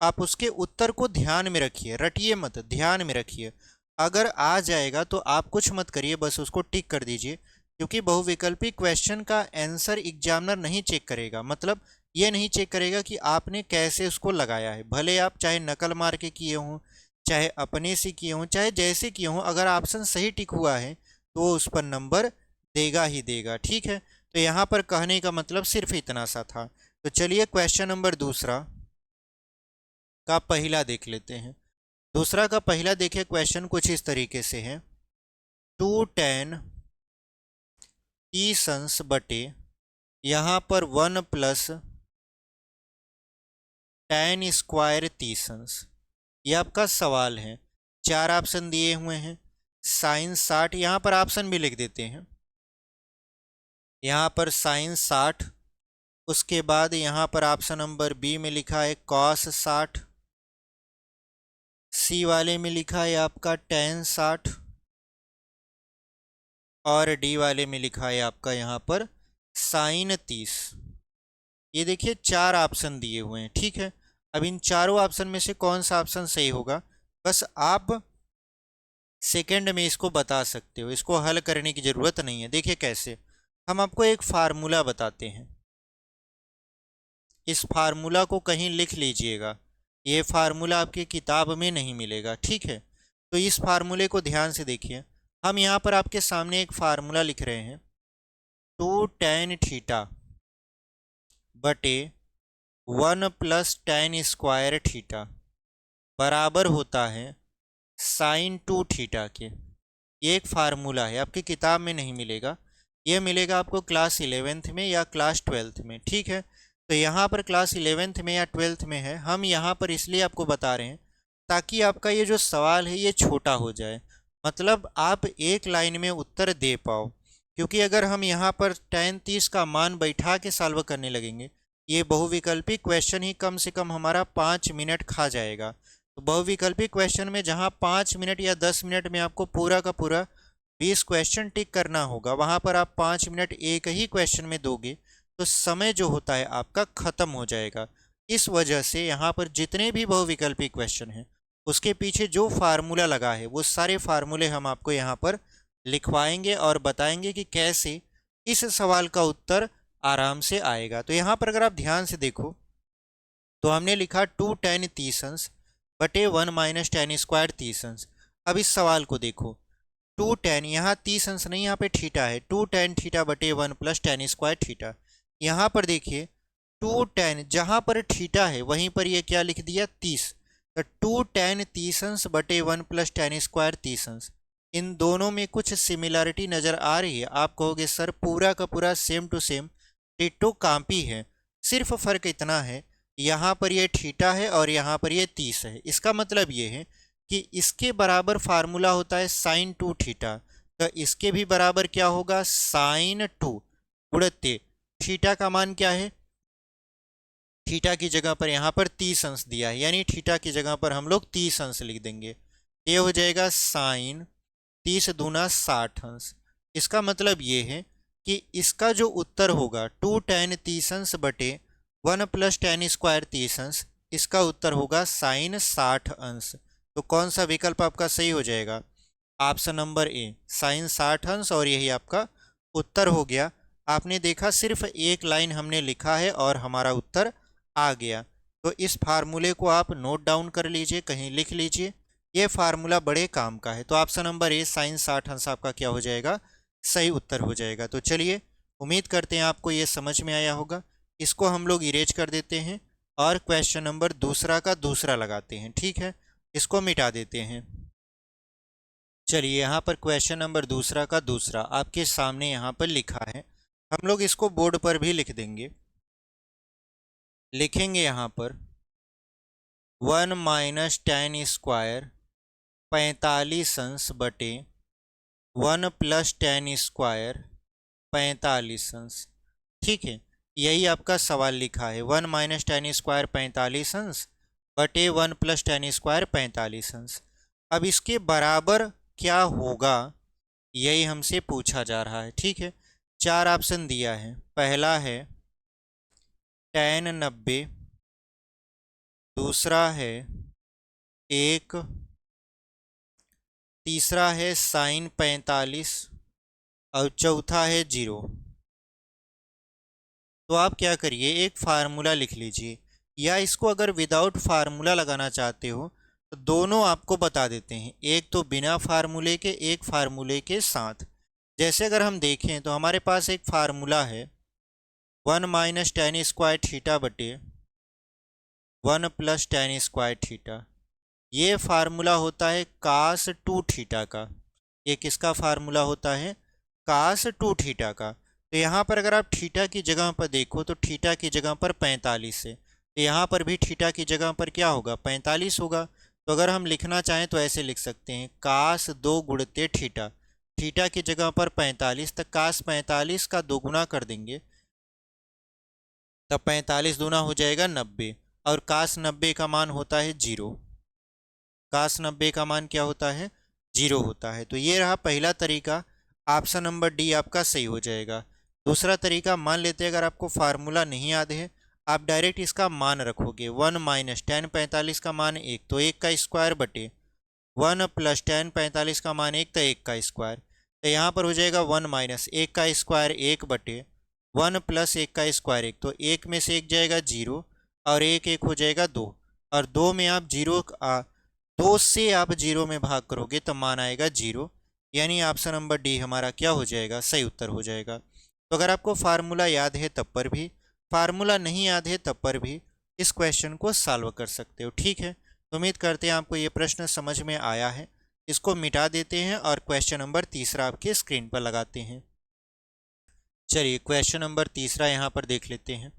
आप उसके उत्तर को ध्यान में रखिए, रटिए मत, ध्यान में रखिए। अगर आ जाएगा तो आप कुछ मत करिए, बस उसको टिक कर दीजिए, क्योंकि बहुविकल्पी क्वेश्चन का आंसर एग्जामिनर नहीं चेक करेगा। मतलब ये नहीं चेक करेगा कि आपने कैसे उसको लगाया है, भले आप चाहे नकल मार के किए हों, चाहे अपने से किए हों, चाहे जैसे किए हों, अगर ऑप्शन सही टिक हुआ है तो वो उस पर नंबर देगा ही देगा, ठीक है। तो यहाँ पर कहने का मतलब सिर्फ इतना सा था। तो चलिए क्वेश्चन नंबर दूसरा का पहला देख लेते हैं। दूसरा का पहला देखिए, क्वेश्चन कुछ इस तरीके से है, 2tan t बटे यहाँ पर 1 प्लस tan स्क्वायर t। ये आपका सवाल है, 4 ऑप्शन दिए हुए हैं, साइन 60, यहाँ पर ऑप्शन भी लिख देते हैं, यहाँ पर साइन 60, उसके बाद यहाँ पर ऑप्शन नंबर बी में लिखा है कॉस 60, सी वाले में लिखा है आपका tan 60, और डी वाले में लिखा है आपका यहाँ पर साइन 30। ये देखिए 4 ऑप्शन दिए हुए हैं, ठीक है। अब इन चारों ऑप्शन में से कौन सा ऑप्शन सही होगा, बस आप सेकंड में इसको बता सकते हो, इसको हल करने की ज़रूरत नहीं है। देखिए कैसे, हम आपको एक फार्मूला बताते हैं, इस फार्मूला को कहीं लिख लीजिएगा, ये फार्मूला आपकी किताब में नहीं मिलेगा, ठीक है। तो इस फार्मूले को ध्यान से देखिए, हम यहाँ पर आपके सामने एक फार्मूला लिख रहे हैं, 2tan थीटा बटे 1 प्लस tan स्क्वायर थीटा बराबर होता है साइन 2 थीटा के। ये एक फार्मूला है, आपकी किताब में नहीं मिलेगा, ये मिलेगा आपको क्लास 11th में या क्लास 12th में, ठीक है। तो यहाँ पर क्लास 11th में या 12th में है, हम यहाँ पर इसलिए आपको बता रहे हैं ताकि आपका ये जो सवाल है ये छोटा हो जाए, मतलब आप एक लाइन में उत्तर दे पाओ। क्योंकि अगर हम यहाँ पर tan 30 का मान बैठा के सॉल्व करने लगेंगे, ये बहुविकल्पी क्वेश्चन ही कम से कम हमारा 5 मिनट खा जाएगा। तो बहुविकल्पी क्वेश्चन में जहाँ 5 मिनट या 10 मिनट में आपको पूरा का पूरा 20 क्वेश्चन टिक करना होगा, वहां पर आप 5 मिनट एक ही क्वेश्चन में दोगे तो समय जो होता है आपका खत्म हो जाएगा। इस वजह से यहाँ पर जितने भी बहुविकल्पी क्वेश्चन हैं उसके पीछे जो फार्मूला लगा है वो सारे फार्मूले हम आपको यहाँ पर लिखवाएंगे और बताएंगे कि कैसे इस सवाल का उत्तर आराम से आएगा। तो यहाँ पर अगर आप ध्यान से देखो तो हमने लिखा 2tan तीसंस बटे 1 माइनस टेन स्क्वायर तीसंस। अब इस सवाल को देखो, 2tan, यहाँ तीसंस नहीं, यहाँ पे थीटा है, 2tan थीटा बटे 1 प्लस टेन स्क्वायर थीटा। यहाँ पर देखिए 2tan, जहाँ पर थीटा है वहीं पर ये क्या लिख दिया 30, तो 2tan तीसंस बटे 1 प्लस टेन स्क्वायर तीसंस। इन दोनों में कुछ सिमिलरिटी नज़र आ रही है। आप कहोगे सर पूरा का पूरा same to same ditto copy है, सिर्फ फ़र्क इतना है यहाँ पर ये थीटा है और यहाँ पर ये 30 है। इसका मतलब ये है कि इसके बराबर फार्मूला होता है साइन 2 थीटा, तो इसके भी बराबर क्या होगा साइन 2 गुणित थीटा का मान क्या है, थीटा की जगह पर यहाँ पर 30 अंश दिया है, यानी थीटा की जगह पर हम लोग 30 अंश लिख देंगे। ये हो जाएगा साइन 30 दूना 60 अंश। इसका मतलब ये है कि इसका जो उत्तर होगा 2tan तीसंस बटे 1 प्लस टेन स्क्वायर तीसंस, इसका उत्तर होगा साइन 60 अंश। तो कौन सा विकल्प आपका सही हो जाएगा, ऑप्शन नंबर ए साइन 60 अंश, और यही आपका उत्तर हो गया। आपने देखा सिर्फ एक लाइन हमने लिखा है और हमारा उत्तर आ गया। तो इस फार्मूले को आप नोट डाउन कर लीजिए, कहीं लिख लीजिए, ये फार्मूला बड़े काम का है। तो ऑप्शन नंबर ए साइन 60 अंश आपका क्या हो जाएगा, सही उत्तर हो जाएगा। तो चलिए, उम्मीद करते हैं आपको ये समझ में आया होगा। इसको हम लोग इरेज कर देते हैं और क्वेश्चन नंबर दूसरा का दूसरा लगाते हैं, ठीक है, इसको मिटा देते हैं। चलिए, यहाँ पर क्वेश्चन नंबर दूसरा का दूसरा आपके सामने यहाँ पर लिखा है, हम लोग इसको बोर्ड पर भी लिख देंगे। लिखेंगे यहाँ पर 1 माइनस टेन स्क्वायर 45 अंश बटे 1 प्लस टेन स्क्वायर 45 अंश। ठीक है, यही आपका सवाल लिखा है, 1 माइनस टेन स्क्वायर 45 अंश बटे 1 प्लस टेन स्क्वायर 45 अंश। अब इसके बराबर क्या होगा यही हमसे पूछा जा रहा है। ठीक है, 4 ऑप्शन दिया है। पहला है tan 90, दूसरा है 1, तीसरा है साइन 45 और चौथा है 0। तो आप क्या करिए, एक फार्मूला लिख लीजिए, या इसको अगर विदाउट फार्मूला लगाना चाहते हो तो दोनों आपको बता देते हैं, एक तो बिना फार्मूले के, एक फार्मूले के साथ। जैसे अगर हम देखें तो हमारे पास एक फार्मूला है 1 माइनस टेन स्क्वायर थीटा बटे 1 प्लस टेन स्क्वायर थीटा। ये फार्मूला होता है कास 2 थीटा का। ये किसका फार्मूला होता है, कास 2 थीटा का। तो यहाँ पर अगर आप थीटा की जगह पर देखो तो थीटा की जगह पर 45 है, तो यहाँ पर भी थीटा की जगह पर क्या होगा 45 होगा। तो अगर हम लिखना चाहें तो ऐसे लिख सकते हैं कास 2 गुणित थीटा, थीटा की जगह पर 45, तक कास 45 का 2 गुना कर देंगे तब 45 दूना हो जाएगा 90, और कास 90 का मान होता है 0। कास 90 का मान क्या होता है, 0 होता है। तो ये रहा पहला तरीका, ऑप्शन नंबर डी आपका सही हो जाएगा। दूसरा तरीका, मान लेते हैं अगर आपको फार्मूला नहीं याद है, आप डायरेक्ट इसका मान रखोगे, 1 माइनस टेन 45 का मान 1, तो 1 का स्क्वायर बटे 1 प्लस टेन 45 का मान 1, तो 1 का स्क्वायर। तो यहाँ पर हो जाएगा 1 माइनस 1 का स्क्वायर 1 बटे 1 प्लस 1 का स्क्वायर 1, तो 1 में से 1 जाएगा 0 और 1 1 हो जाएगा 2, और 2 में आप 2 से आप 0 में भाग करोगे तो मान आएगा 0, यानी ऑप्शन नंबर डी हमारा क्या हो जाएगा, सही उत्तर हो जाएगा। तो अगर आपको फार्मूला याद है तब पर भी, फार्मूला नहीं याद है तब पर भी इस क्वेश्चन को सॉल्व कर सकते हो। ठीक है, तो उम्मीद करते हैं आपको ये प्रश्न समझ में आया है। इसको मिटा देते हैं और क्वेश्चन नंबर तीसरा आपके स्क्रीन पर लगाते हैं। चलिए, क्वेश्चन नंबर तीसरा यहाँ पर देख लेते हैं।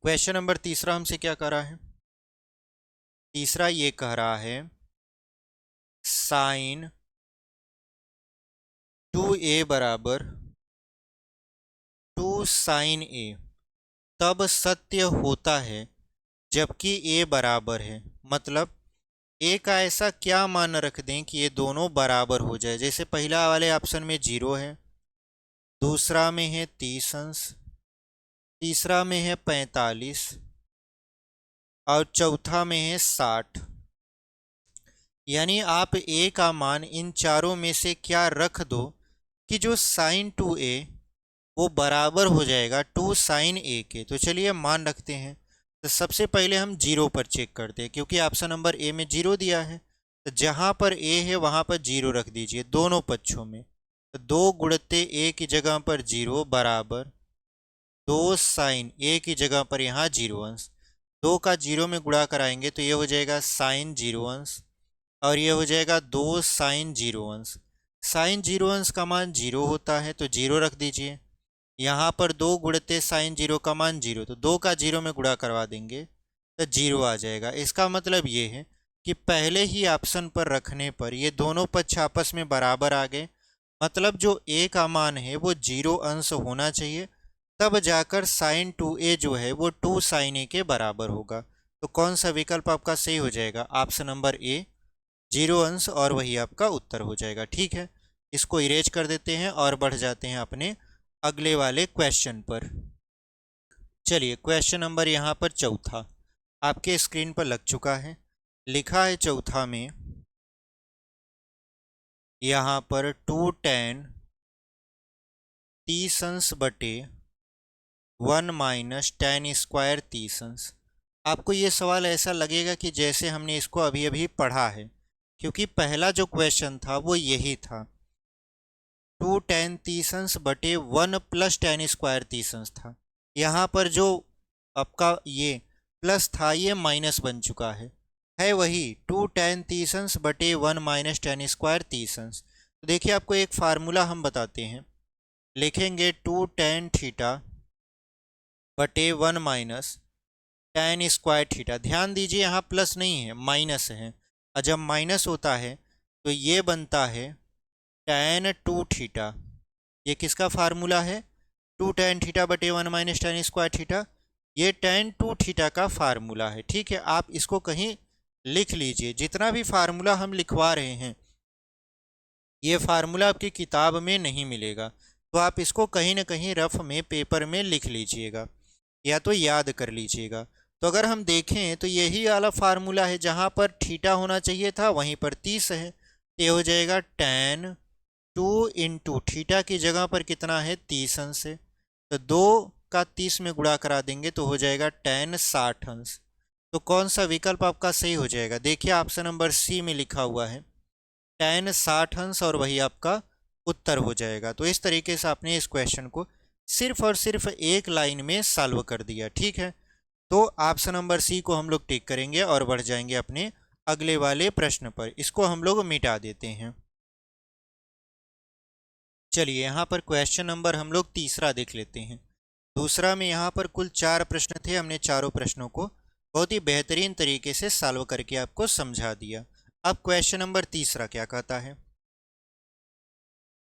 क्वेश्चन नंबर तीसरा हमसे क्या कह रहा है, तीसरा ये कह रहा है साइन 2a बराबर 2 साइन a तब सत्य होता है जबकि a बराबर है। मतलब ए का ऐसा क्या मान रख दें कि ये दोनों बराबर हो जाए। जैसे पहला वाले ऑप्शन में 0 है, दूसरा में है 30 अंश, तीसरा में है 45 और चौथा में है 60। यानी आप ए का मान इन चारों में से क्या रख दो कि जो साइन 2a वो बराबर हो जाएगा 2 साइन ए के। तो चलिए मान रखते हैं। तो सबसे पहले हम 0 पर चेक करते हैं, क्योंकि ऑप्शन नंबर ए में 0 दिया है, तो जहाँ पर ए है वहाँ पर 0 रख दीजिए दोनों पक्षों में। तो 2 गुणते ए की जगह पर 0 बराबर 2 साइन ए की जगह पर यहाँ 0 अंश। 2 का 0 में गुणा कराएंगे तो ये हो जाएगा साइन 0 अंश और ये हो जाएगा 2 साइन 0 अंश। साइन 0 अंश का मान 0 होता है तो 0 रख दीजिए। यहाँ पर 2 गुणते साइन 0 का मान 0, तो 2 का 0 में गुणा करवा देंगे तो 0 आ जाएगा। इसका मतलब ये है कि पहले ही ऑप्शन पर रखने पर ये दोनों पक्ष आपस में बराबर आ गए। मतलब जो ए का मान है वो 0 अंश होना चाहिए, तब जाकर साइन 2a जो है वो 2 साइन ए के बराबर होगा। तो कौन सा विकल्प आपका सही हो जाएगा? ऑप्शन नंबर ए, 0 अंश, और वही आपका उत्तर हो जाएगा। ठीक है, इसको इरेज कर देते हैं और बढ़ जाते हैं अपने अगले वाले क्वेश्चन पर। चलिए क्वेश्चन नंबर यहाँ पर चौथा आपके स्क्रीन पर लग चुका है। लिखा है चौथा में यहाँ पर 2 tan 30 अंश बटे 1 माइनस tan स्क्वायर 30 अंश। आपको ये सवाल ऐसा लगेगा कि जैसे हमने इसको अभी अभी पढ़ा है, क्योंकि पहला जो क्वेश्चन था वो यही था। 2 tan 30 अंश बटे 1 प्लस tan स्क्वायर 30 अंश था। यहाँ पर जो आपका ये प्लस था ये माइनस बन चुका है वही 2 tan 30 अंश बटे 1 माइनस tan स्क्वायर 30 अंश। तो देखिए आपको एक फार्मूला हम बताते हैं। लिखेंगे 2 tan थीटा बटे 1 माइनस tan स्क्वायर थीटा। ध्यान दीजिए यहाँ प्लस नहीं है, माइनस है, और जब माइनस होता है तो ये बनता है tan 2 थीटा। ये किसका फार्मूला है? 2 tan थीटा बटे 1 माइनस tan स्क्वायर थीटा। ये tan 2 थीटा का फार्मूला है। ठीक है, आप इसको कहीं लिख लीजिए। जितना भी फार्मूला हम लिखवा रहे हैं ये फार्मूला आपकी किताब में नहीं मिलेगा, तो आप इसको कहीं ना कहीं रफ में पेपर में लिख लीजिएगा या तो याद कर लीजिएगा। तो अगर हम देखें तो यही वाला फार्मूला है, जहाँ पर थीटा होना चाहिए था वहीं पर 30 है। ये हो जाएगा tan 2 इंटू थीटा की जगह पर कितना है? 30 अंश है, तो 2 का 30 में गुणा करा देंगे तो हो जाएगा tan 60 अंश। तो कौन सा विकल्प आपका सही हो जाएगा? देखिए ऑप्शन नंबर सी में लिखा हुआ है tan 60 अंश और वही आपका उत्तर हो जाएगा। तो इस तरीके से आपने इस क्वेश्चन को सिर्फ और सिर्फ एक लाइन में सॉल्व कर दिया। ठीक है, तो ऑप्शन नंबर सी को हम लोग टिक करेंगे और बढ़ जाएंगे अपने अगले वाले प्रश्न पर। इसको हम लोग मिटा देते हैं। चलिए यहाँ पर क्वेश्चन नंबर हम लोग तीसरा देख लेते हैं। दूसरा में यहाँ पर कुल 4 प्रश्न थे। हमने चारों प्रश्नों को बहुत ही बेहतरीन तरीके से सॉल्व करके आपको समझा दिया। अब क्वेश्चन नंबर तीसरा क्या कहता है?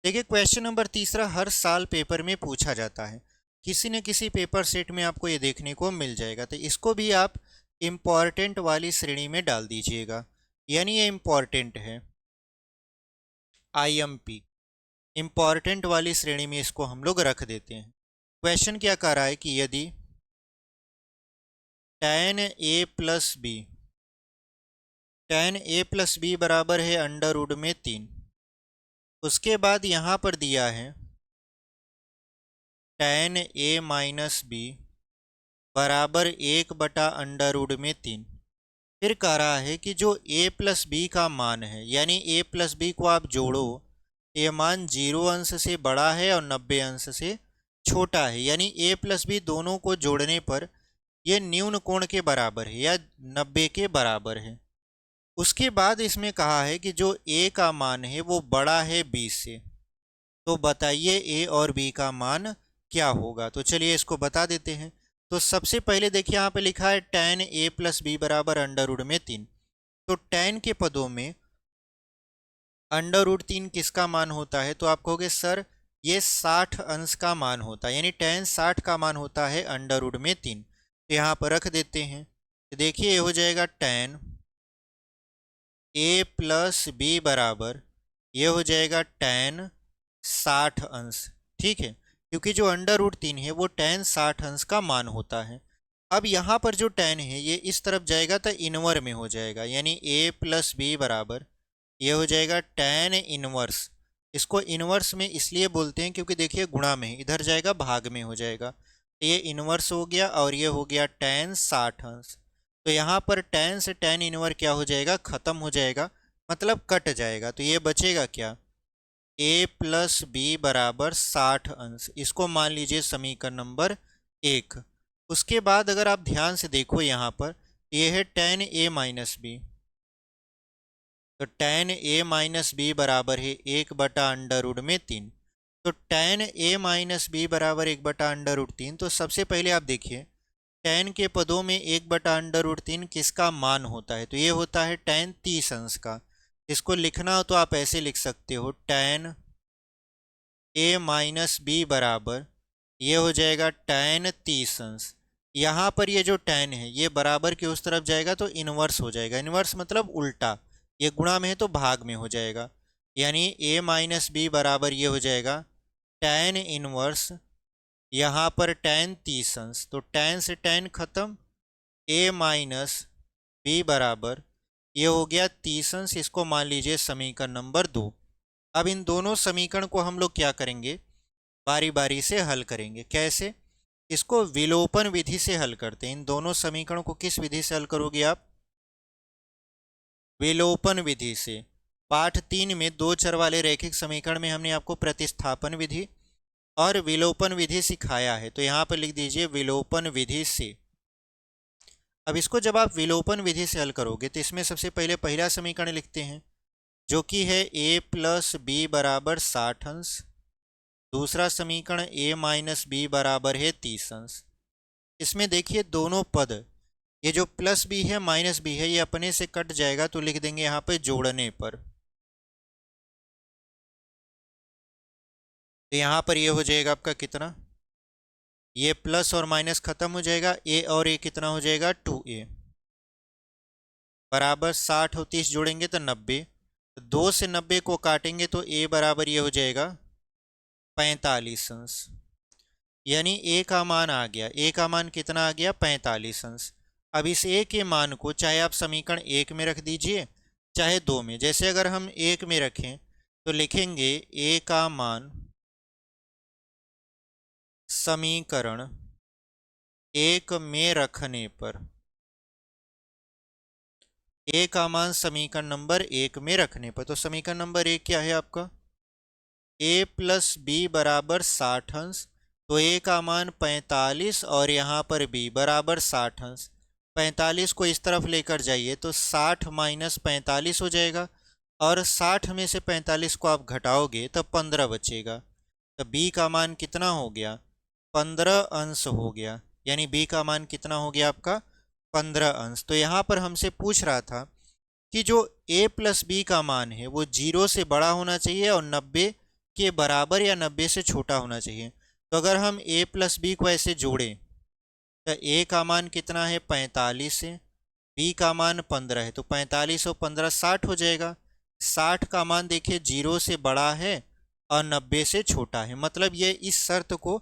देखिए क्वेश्चन नंबर तीसरा हर साल पेपर में पूछा जाता है, किसी न किसी पेपर सेट में आपको ये देखने को मिल जाएगा। तो इसको भी आप इम्पॉर्टेंट वाली श्रेणी में डाल दीजिएगा, यानी ये इम्पॉर्टेंट है, IMP इम्पॉर्टेंट वाली श्रेणी में इसको हम लोग रख देते हैं। क्वेश्चन क्या कह रहा है कि यदि tan a plus B, tan a plus B बराबर है √3, उसके बाद यहाँ पर दिया है tan a माइनस बी बराबर 1/√3। फिर कह रहा है कि जो a प्लस बी का मान है, यानी a प्लस बी को आप जोड़ो, ये मान 0 अंश से बड़ा है और 90 अंश से छोटा है, यानी a प्लस बी दोनों को जोड़ने पर ये न्यून कोण के बराबर है या 90 के बराबर है। उसके बाद इसमें कहा है कि जो a का मान है वो बड़ा है b से, तो बताइए a और b का मान क्या होगा। तो चलिए इसको बता देते हैं। तो सबसे पहले देखिए यहाँ पे लिखा है tan a प्लस बी बराबर √3। तो tan के पदों में √3 किसका मान होता है? तो आप कहोगे सर ये 60 अंश का मान होता है, यानी tan 60 का मान होता है √3। तो यहाँ पर रख देते हैं। तो देखिए ये हो जाएगा tan ए प्लस बी बराबर ये हो जाएगा tan 60 अंश। ठीक है, क्योंकि जो √3 है वो tan 60 अंश का मान होता है। अब यहाँ पर जो tan है ये इस तरफ जाएगा तो इनवर में हो जाएगा, यानी a प्लस बी बराबर ये हो जाएगा tan इनवर्स। इसको इनवर्स में इसलिए बोलते हैं क्योंकि देखिए गुणा में इधर जाएगा भाग में हो जाएगा, ये इनवर्स हो गया और ये हो गया tan 60 अंश। तो यहाँ पर tan से tan इनवर क्या हो जाएगा, खत्म हो जाएगा, मतलब कट जाएगा। तो ये बचेगा क्या, a प्लस बी बराबर 60 अंश। इसको मान लीजिए समीकरण नंबर 1। उसके बाद अगर आप ध्यान से देखो यहाँ पर ये है tan a माइनस बी, तो tan a माइनस बी बराबर है 1/√3। तो tan a माइनस बी बराबर 1/√3। तो सबसे पहले आप देखिए tan के पदों में 1/√3 किसका मान होता है, तो ये होता है tan 30 अंश का। इसको लिखना हो तो आप ऐसे लिख सकते हो tan a माइनस बी बराबर ये हो जाएगा tan 30 अंश। यहाँ पर ये जो tan है ये बराबर के उस तरफ जाएगा तो इनवर्स हो जाएगा, इनवर्स मतलब उल्टा, ये गुणा में है तो भाग में हो जाएगा, यानी a माइनस बी बराबर ये हो जाएगा tan इनवर्स यहाँ पर tan 30 अंश। तो tan से tan खत्म, a माइनस बी बराबर ये हो गया 30 अंश। इसको मान लीजिए समीकरण नंबर 2। अब इन दोनों समीकरण को हम लोग क्या करेंगे, बारी बारी से हल करेंगे। कैसे, इसको विलोपन विधि से हल करते हैं। इन दोनों समीकरणों को किस विधि से हल करोगे आप, विलोपन विधि से। पाठ 3 में 2 चर वाले रैखिक समीकरण में हमने आपको प्रतिस्थापन विधि और विलोपन विधि सिखाया है, तो यहाँ पर लिख दीजिए विलोपन विधि से। अब इसको जब आप विलोपन विधि से हल करोगे तो इसमें सबसे पहले पहला समीकरण लिखते हैं जो कि है a प्लस बी बराबर 60 अंश। दूसरा समीकरण a माइनस बी बराबर है 30 अंश। इसमें देखिए दोनों पद, ये जो प्लस बी है माइनस बी है ये अपने से कट जाएगा, तो लिख देंगे यहाँ पे जोड़ने पर। तो यहाँ पर ये हो जाएगा आपका कितना, ये प्लस और माइनस खत्म हो जाएगा, a और a कितना हो जाएगा 2a बराबर 60 और 30 जोड़ेंगे तो 90। 2 से 90 को काटेंगे तो a बराबर ये हो जाएगा 45 अंश, यानी a का मान आ गया। a का मान कितना आ गया, 45 अंश। अब इस a के मान को चाहे आप समीकरण 1 में रख दीजिए चाहे 2 में। जैसे अगर हम 1 में रखें तो लिखेंगे a का मान समीकरण 1 में रखने पर, a का मान समीकरण नंबर 1 में रखने पर। तो समीकरण नंबर 1 क्या है आपका, a प्लस बी बराबर 60 अंश। तो a का मान 45 और यहाँ पर b बराबर 60 अंश। 45 को इस तरफ लेकर जाइए तो 60 माइनस 45 हो जाएगा, और 60 में से 45 को आप घटाओगे तब 15 बचेगा। तो b का मान कितना हो गया, 15 अंश हो गया, यानी b का मान कितना हो गया आपका 15 अंश। तो यहाँ पर हमसे पूछ रहा था कि जो a प्लस बी का मान है वो 0 से बड़ा होना चाहिए और 90 के बराबर या 90 से छोटा होना चाहिए। तो अगर हम a प्लस बी को ऐसे जोड़ें तो a का मान कितना है 45 है, b का मान 15 है, तो 45 और 15 60 हो जाएगा। 60 का मान देखिए 0 से बड़ा है और 90 से छोटा है, मतलब ये इस शर्त को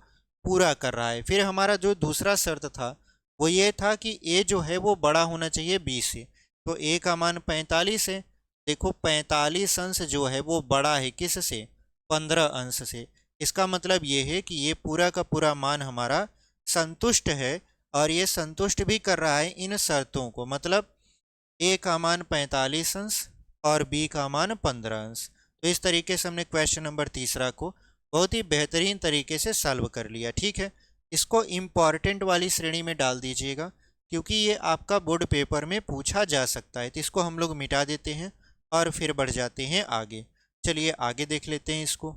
पूरा कर रहा है। फिर हमारा जो दूसरा शर्त था वो ये था कि a जो है वो बड़ा होना चाहिए b से, तो a का मान 45 है। देखो 45 अंश जो है वो बड़ा है किस से, 15 अंश से। इसका मतलब ये है कि ये पूरा का पूरा मान हमारा संतुष्ट है, और ये संतुष्ट भी कर रहा है इन शर्तों को, मतलब a का मान 45 अंश और b का मान 15 अंश। तो इस तरीके से हमने क्वेश्चन नंबर 3 को बहुत ही बेहतरीन तरीके से सॉल्व कर लिया। ठीक है, इसको इम्पॉर्टेंट वाली श्रेणी में डाल दीजिएगा क्योंकि ये आपका बोर्ड पेपर में पूछा जा सकता है। तो इसको हम लोग मिटा देते हैं और फिर बढ़ जाते हैं आगे। चलिए आगे देख लेते हैं इसको।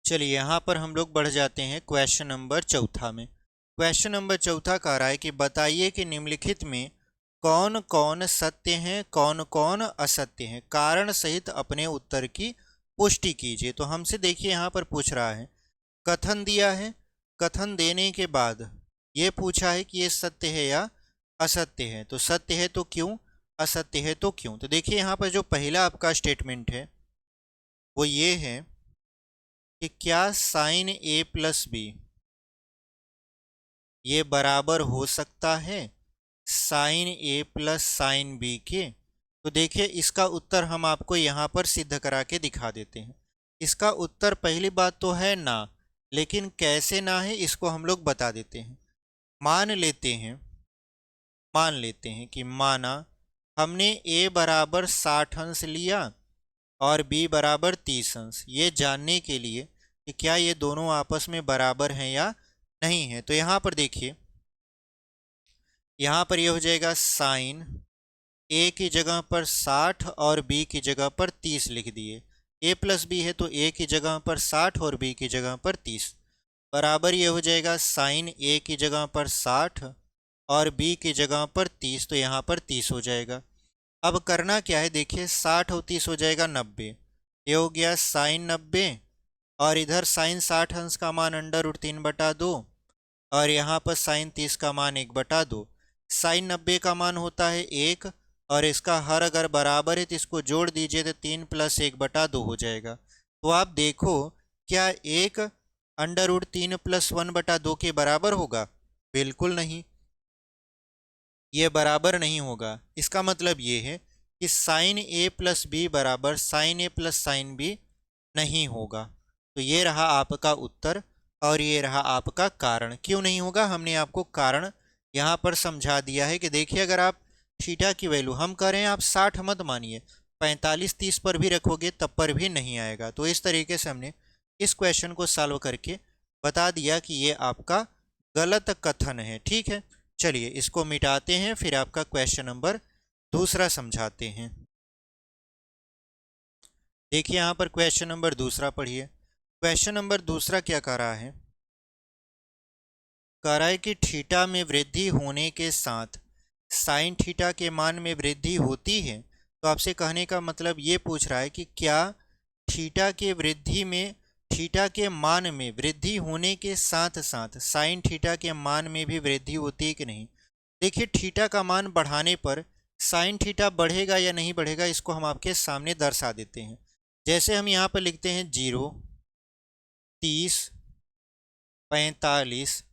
चलिए यहाँ पर हम लोग बढ़ जाते हैं क्वेश्चन नंबर 4 में। क्वेश्चन नंबर 4 कह रहा है कि बताइए कि निम्नलिखित में कौन कौन सत्य हैं कौन कौन असत्य हैं, कारण सहित अपने उत्तर की पुष्टि कीजिए। तो हमसे देखिए यहाँ पर पूछ रहा है, कथन दिया है, कथन देने के बाद ये पूछा है कि ये सत्य है या असत्य है। तो सत्य है तो क्यों, असत्य है तो क्यों? तो देखिए यहाँ पर जो पहला आपका स्टेटमेंट है वो ये है कि क्या साइन ए प्लस बी ये बराबर हो सकता है साइन ए प्लस साइन बी के? तो देखिए इसका उत्तर हम आपको यहाँ पर सिद्ध करा के दिखा देते हैं। इसका उत्तर पहली बात तो है ना, लेकिन कैसे ना है इसको हम लोग बता देते हैं। मान लेते हैं कि माना हमने a बराबर 60 अंश लिया और b बराबर 30 अंश, ये जानने के लिए कि क्या ये दोनों आपस में बराबर हैं या नहीं है। तो यहाँ पर देखिए, यहाँ पर ये हो जाएगा साइन a की जगह पर 60 और b की जगह पर 30 लिख दिए। a प्लस बी है तो a की जगह पर 60 और b की जगह पर 30, बराबर ये हो जाएगा साइन a की जगह पर 60 और b की जगह पर 30, तो यहाँ पर 30 हो जाएगा। अब करना क्या है, देखिए 60 और 30 हो जाएगा 90, ये हो गया साइन 90 और इधर साइन 60 अंश का मान √3/2 और यहाँ पर साइन 30 का मान 1/2। साइन 90 का मान होता है 1 और इसका हर अगर बराबर है तो इसको जोड़ दीजिए तो 3 + 1/2 हो जाएगा। तो आप देखो क्या 1 √3 + 1/2 के बराबर होगा? बिल्कुल नहीं, ये बराबर नहीं होगा। इसका मतलब ये है कि साइन a प्लस बी बराबर sine a plus sine B नहीं होगा। तो ये रहा आपका उत्तर और ये रहा आपका कारण। क्यों नहीं होगा, हमने आपको कारण यहाँ पर समझा दिया है कि देखिए अगर आप थीटा की वैल्यू, हम कह रहे हैं आप 60 मत मानिए, 45-30 पर भी रखोगे तब पर भी नहीं आएगा। तो इस तरीके से हमने इस क्वेश्चन को सॉल्व करके बता दिया कि ये आपका गलत कथन है। ठीक है, चलिए इसको मिटाते हैं, फिर आपका क्वेश्चन नंबर दूसरा समझाते हैं। देखिए यहाँ पर क्वेश्चन नंबर दूसरा पढ़िए। क्वेश्चन नंबर दूसरा क्या कह रहा है? कह रहा है कि थीटा में वृद्धि होने के साथ साइन थीटा के मान में वृद्धि होती है। तो आपसे कहने का मतलब ये पूछ रहा है कि क्या थीटा के वृद्धि में, थीटा के मान में वृद्धि होने के साथ साथ साइन थीटा के मान में भी वृद्धि होती है कि नहीं। देखिए थीटा का मान बढ़ाने पर साइन थीटा बढ़ेगा या नहीं बढ़ेगा, इसको हम आपके सामने दर्शा देते हैं। जैसे हम यहाँ पर लिखते हैं 0, 30, 45,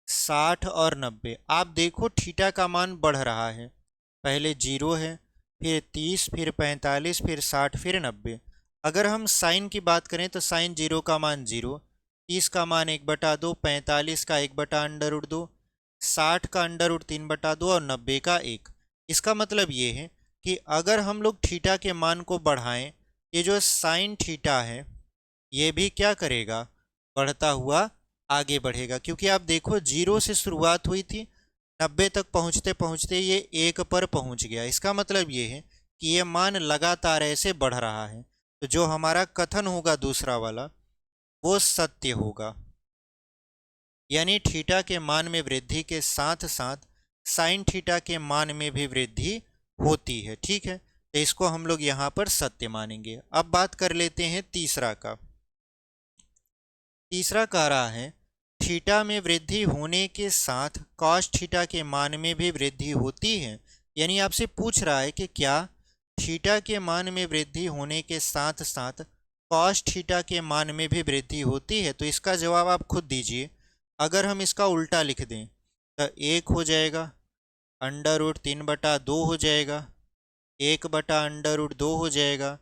60 और 90। आप देखो थीटा का मान बढ़ रहा है, पहले 0 है, फिर 30, फिर 45, फिर 60, फिर 90। अगर हम साइन की बात करें तो साइन 0 का मान 0, 30 का मान 1/2, 45 का 1/√2, 60 का √3/2 और 90 का 1। इसका मतलब ये है कि अगर हम लोग थीटा के मान को बढ़ाएं, ये जो साइन थीटा है ये भी क्या करेगा, बढ़ता हुआ आगे बढ़ेगा। क्योंकि आप देखो 0 से शुरुआत हुई थी, 90 तक पहुंचते पहुंचते ये 1 पर पहुंच गया। इसका मतलब ये है कि ये मान लगातार ऐसे बढ़ रहा है। तो जो हमारा कथन होगा दूसरा वाला वो सत्य होगा, यानी थीटा के मान में वृद्धि के साथ साथ साइन थीटा के मान में भी वृद्धि होती है। ठीक है, तो इसको हम लोग यहाँ पर सत्य मानेंगे। अब बात कर लेते हैं तीसरा का। तीसरा कह रहा है थीटा में वृद्धि होने के साथ कॉस थीटा के मान में भी वृद्धि होती है। यानी आपसे पूछ रहा है कि क्या थीटा के मान में वृद्धि होने के साथ साथ कॉस थीटा के मान में भी वृद्धि होती है। तो इसका जवाब आप खुद दीजिए। अगर हम इसका उल्टा लिख दें तो 1 हो जाएगा, √3/2 हो जाएगा, 1/√2 हो जाएगा,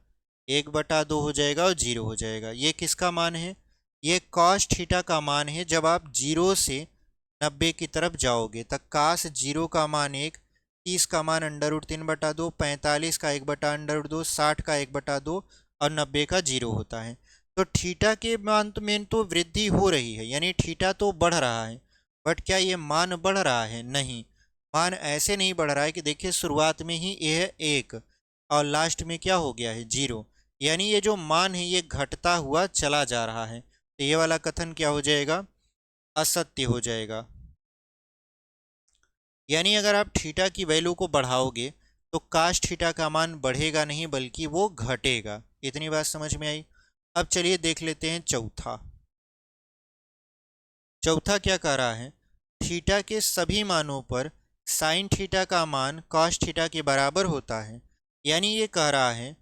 1/2 हो जाएगा और 0 हो जाएगा। ये किसका मान है? ये कॉस थीटा का मान है। जब आप 0 से 90 की तरफ जाओगे तब कास 0 का मान 1, 30 का मान √3/2, 45 का 1/√2, 60 का 1/2 और 90 का 0 होता है। तो थीटा के मान में तो वृद्धि हो रही है, यानी थीटा तो बढ़ रहा है, बट क्या ये मान बढ़ रहा है? नहीं, मान ऐसे नहीं बढ़ रहा है कि देखिए शुरुआत में ही ये है 1 और लास्ट में क्या हो गया है 0, यानी ये जो मान है ये घटता हुआ चला जा रहा है। तो ये वाला कथन क्या हो जाएगा? असत्य हो जाएगा। यानी अगर आप थीटा की वैल्यू को बढ़ाओगे तो काश थीटा का मान बढ़ेगा नहीं बल्कि वो घटेगा। इतनी बात समझ में आई। अब चलिए देख लेते हैं चौथा। चौथा क्या कह रहा है? थीटा के सभी मानों पर साइन थीटा का मान कॉस थीटा के बराबर होता है, यानी ये कह रहा है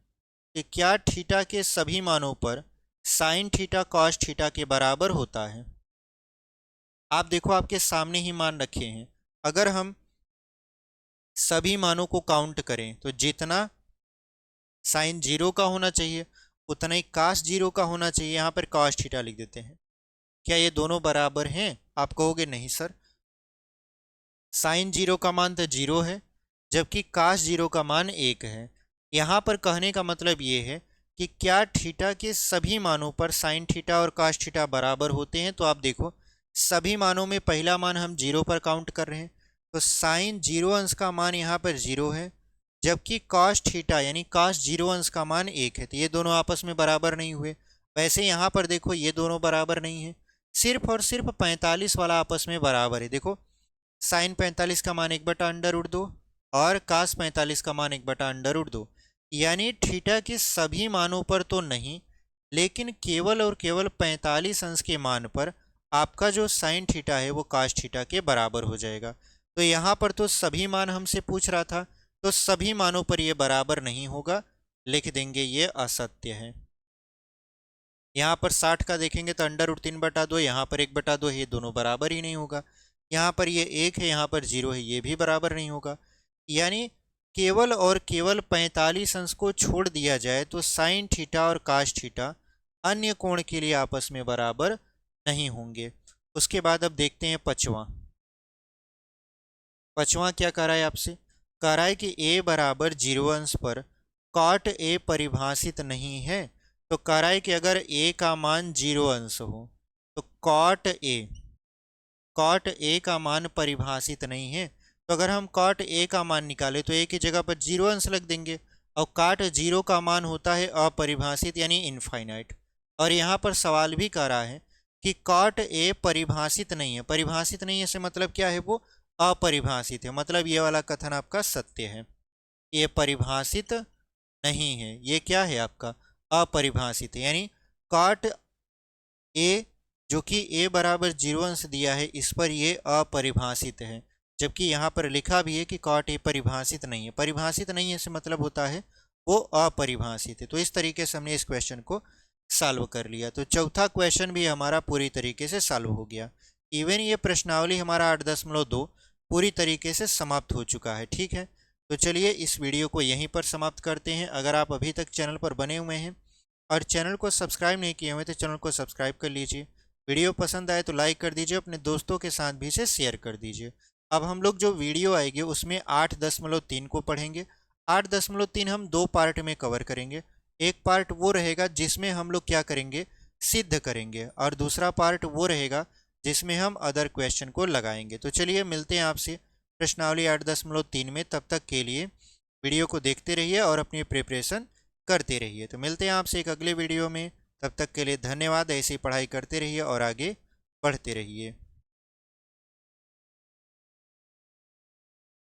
कि क्या थीटा के सभी मानों पर साइन थीटा कॉस थीटा के बराबर होता है। आप देखो आपके सामने ही मान रखे हैं, अगर हम सभी मानों को काउंट करें तो जितना साइन जीरो का होना चाहिए उतना ही कास जीरो का होना चाहिए। यहाँ पर कॉस थीटा लिख देते हैं। क्या ये दोनों बराबर हैं? आप कहोगे नहीं सर, साइन जीरो का मान तो जीरो है जबकि कास जीरो का मान एक है। यहाँ पर कहने का मतलब ये है कि क्या थीटा के सभी मानों पर साइन थीटा और कास थीटा बराबर होते हैं। तो आप देखो सभी मानों में पहला मान हम जीरो पर काउंट कर रहे हैं, तो साइन जीरो अंश का मान यहाँ पर जीरो है, जबकि कॉस थीटा यानी कॉस जीरो अंश का मान एक है। तो ये दोनों आपस में बराबर नहीं हुए। वैसे यहाँ पर देखो ये दोनों बराबर नहीं है, सिर्फ और सिर्फ 45 वाला आपस में बराबर है। देखो साइन 45 का मान 1/√2 और कास 45 का मान 1/√2, यानी थीटा के सभी मानों पर तो नहीं, लेकिन केवल और केवल 45 अंश के मान पर आपका जो साइन थीटा है वो कास थीटा के बराबर हो जाएगा। तो यहाँ पर तो सभी मान हमसे पूछ रहा था, तो सभी मानों पर ये बराबर नहीं होगा, लिख देंगे ये असत्य है। यहाँ पर 60 का देखेंगे तो √3/2, यहाँ पर 1/2 है, ये दोनों बराबर ही नहीं होगा। यहाँ पर ये 1 है, यहाँ पर 0 है, ये भी बराबर नहीं होगा। यानी केवल और केवल 45 अंश को छोड़ दिया जाए तो साइन थीटा और कास थीटा अन्य कोण के लिए आपस में बराबर नहीं होंगे। उसके बाद अब देखते हैं पांचवा क्या कह रहा है आपसे, कह रहा है कि a बराबर 0 अंश पर कॉट a परिभाषित नहीं है। तो कह रहा है कि अगर a का मान 0 अंश हो तो कॉट a का मान परिभाषित नहीं है। तो अगर हम कॉट a का मान निकाले तो a की जगह पर 0 अंश लग देंगे, और कॉट 0 का मान होता है अपरिभाषित यानी इनफाइनाइट। और यहाँ पर सवाल भी कर रहा है कि कॉट a परिभाषित नहीं है। परिभाषित नहीं है से मतलब क्या है, वो अपरिभाषित है, मतलब ये वाला कथन आपका सत्य है। ये परिभाषित नहीं है, ये क्या है आपका अपरिभाषित है, यानी कॉट ए जो कि a बराबर 0 अंश दिया है इस पर ये अपरिभाषित है, जबकि यहाँ पर लिखा भी है कि कॉट ए परिभाषित नहीं है। परिभाषित नहीं है से मतलब होता है वो अपरिभाषित है। तो इस तरीके से हमने इस क्वेश्चन को सॉल्व कर लिया। तो चौथा क्वेश्चन भी हमारा पूरी तरीके से सॉल्व हो गया। इवन ये प्रश्नावली हमारा 8.2 पूरी तरीके से समाप्त हो चुका है। ठीक है, तो चलिए इस वीडियो को यहीं पर समाप्त करते हैं। अगर आप अभी तक चैनल पर बने हुए हैं और चैनल को सब्सक्राइब नहीं किए हुए तो चैनल को सब्सक्राइब कर लीजिए। वीडियो पसंद आए तो लाइक कर दीजिए, अपने दोस्तों के साथ भी इसे शेयर कर दीजिए। अब हम लोग जो वीडियो आएगी उसमें 8.3 को पढ़ेंगे। 8.3 हम 2 पार्ट में कवर करेंगे। एक पार्ट वो रहेगा जिसमें हम लोग क्या करेंगे, सिद्ध करेंगे, और दूसरा पार्ट वो रहेगा जिसमें हम अदर क्वेश्चन को लगाएंगे। तो चलिए मिलते हैं आपसे प्रश्नावली 8.3 में। तब तक के लिए वीडियो को देखते रहिए और अपनी प्रिपरेशन करते रहिए। तो मिलते हैं आपसे एक अगले वीडियो में, तब तक के लिए धन्यवाद। ऐसी पढ़ाई करते रहिए और आगे बढ़ते रहिए।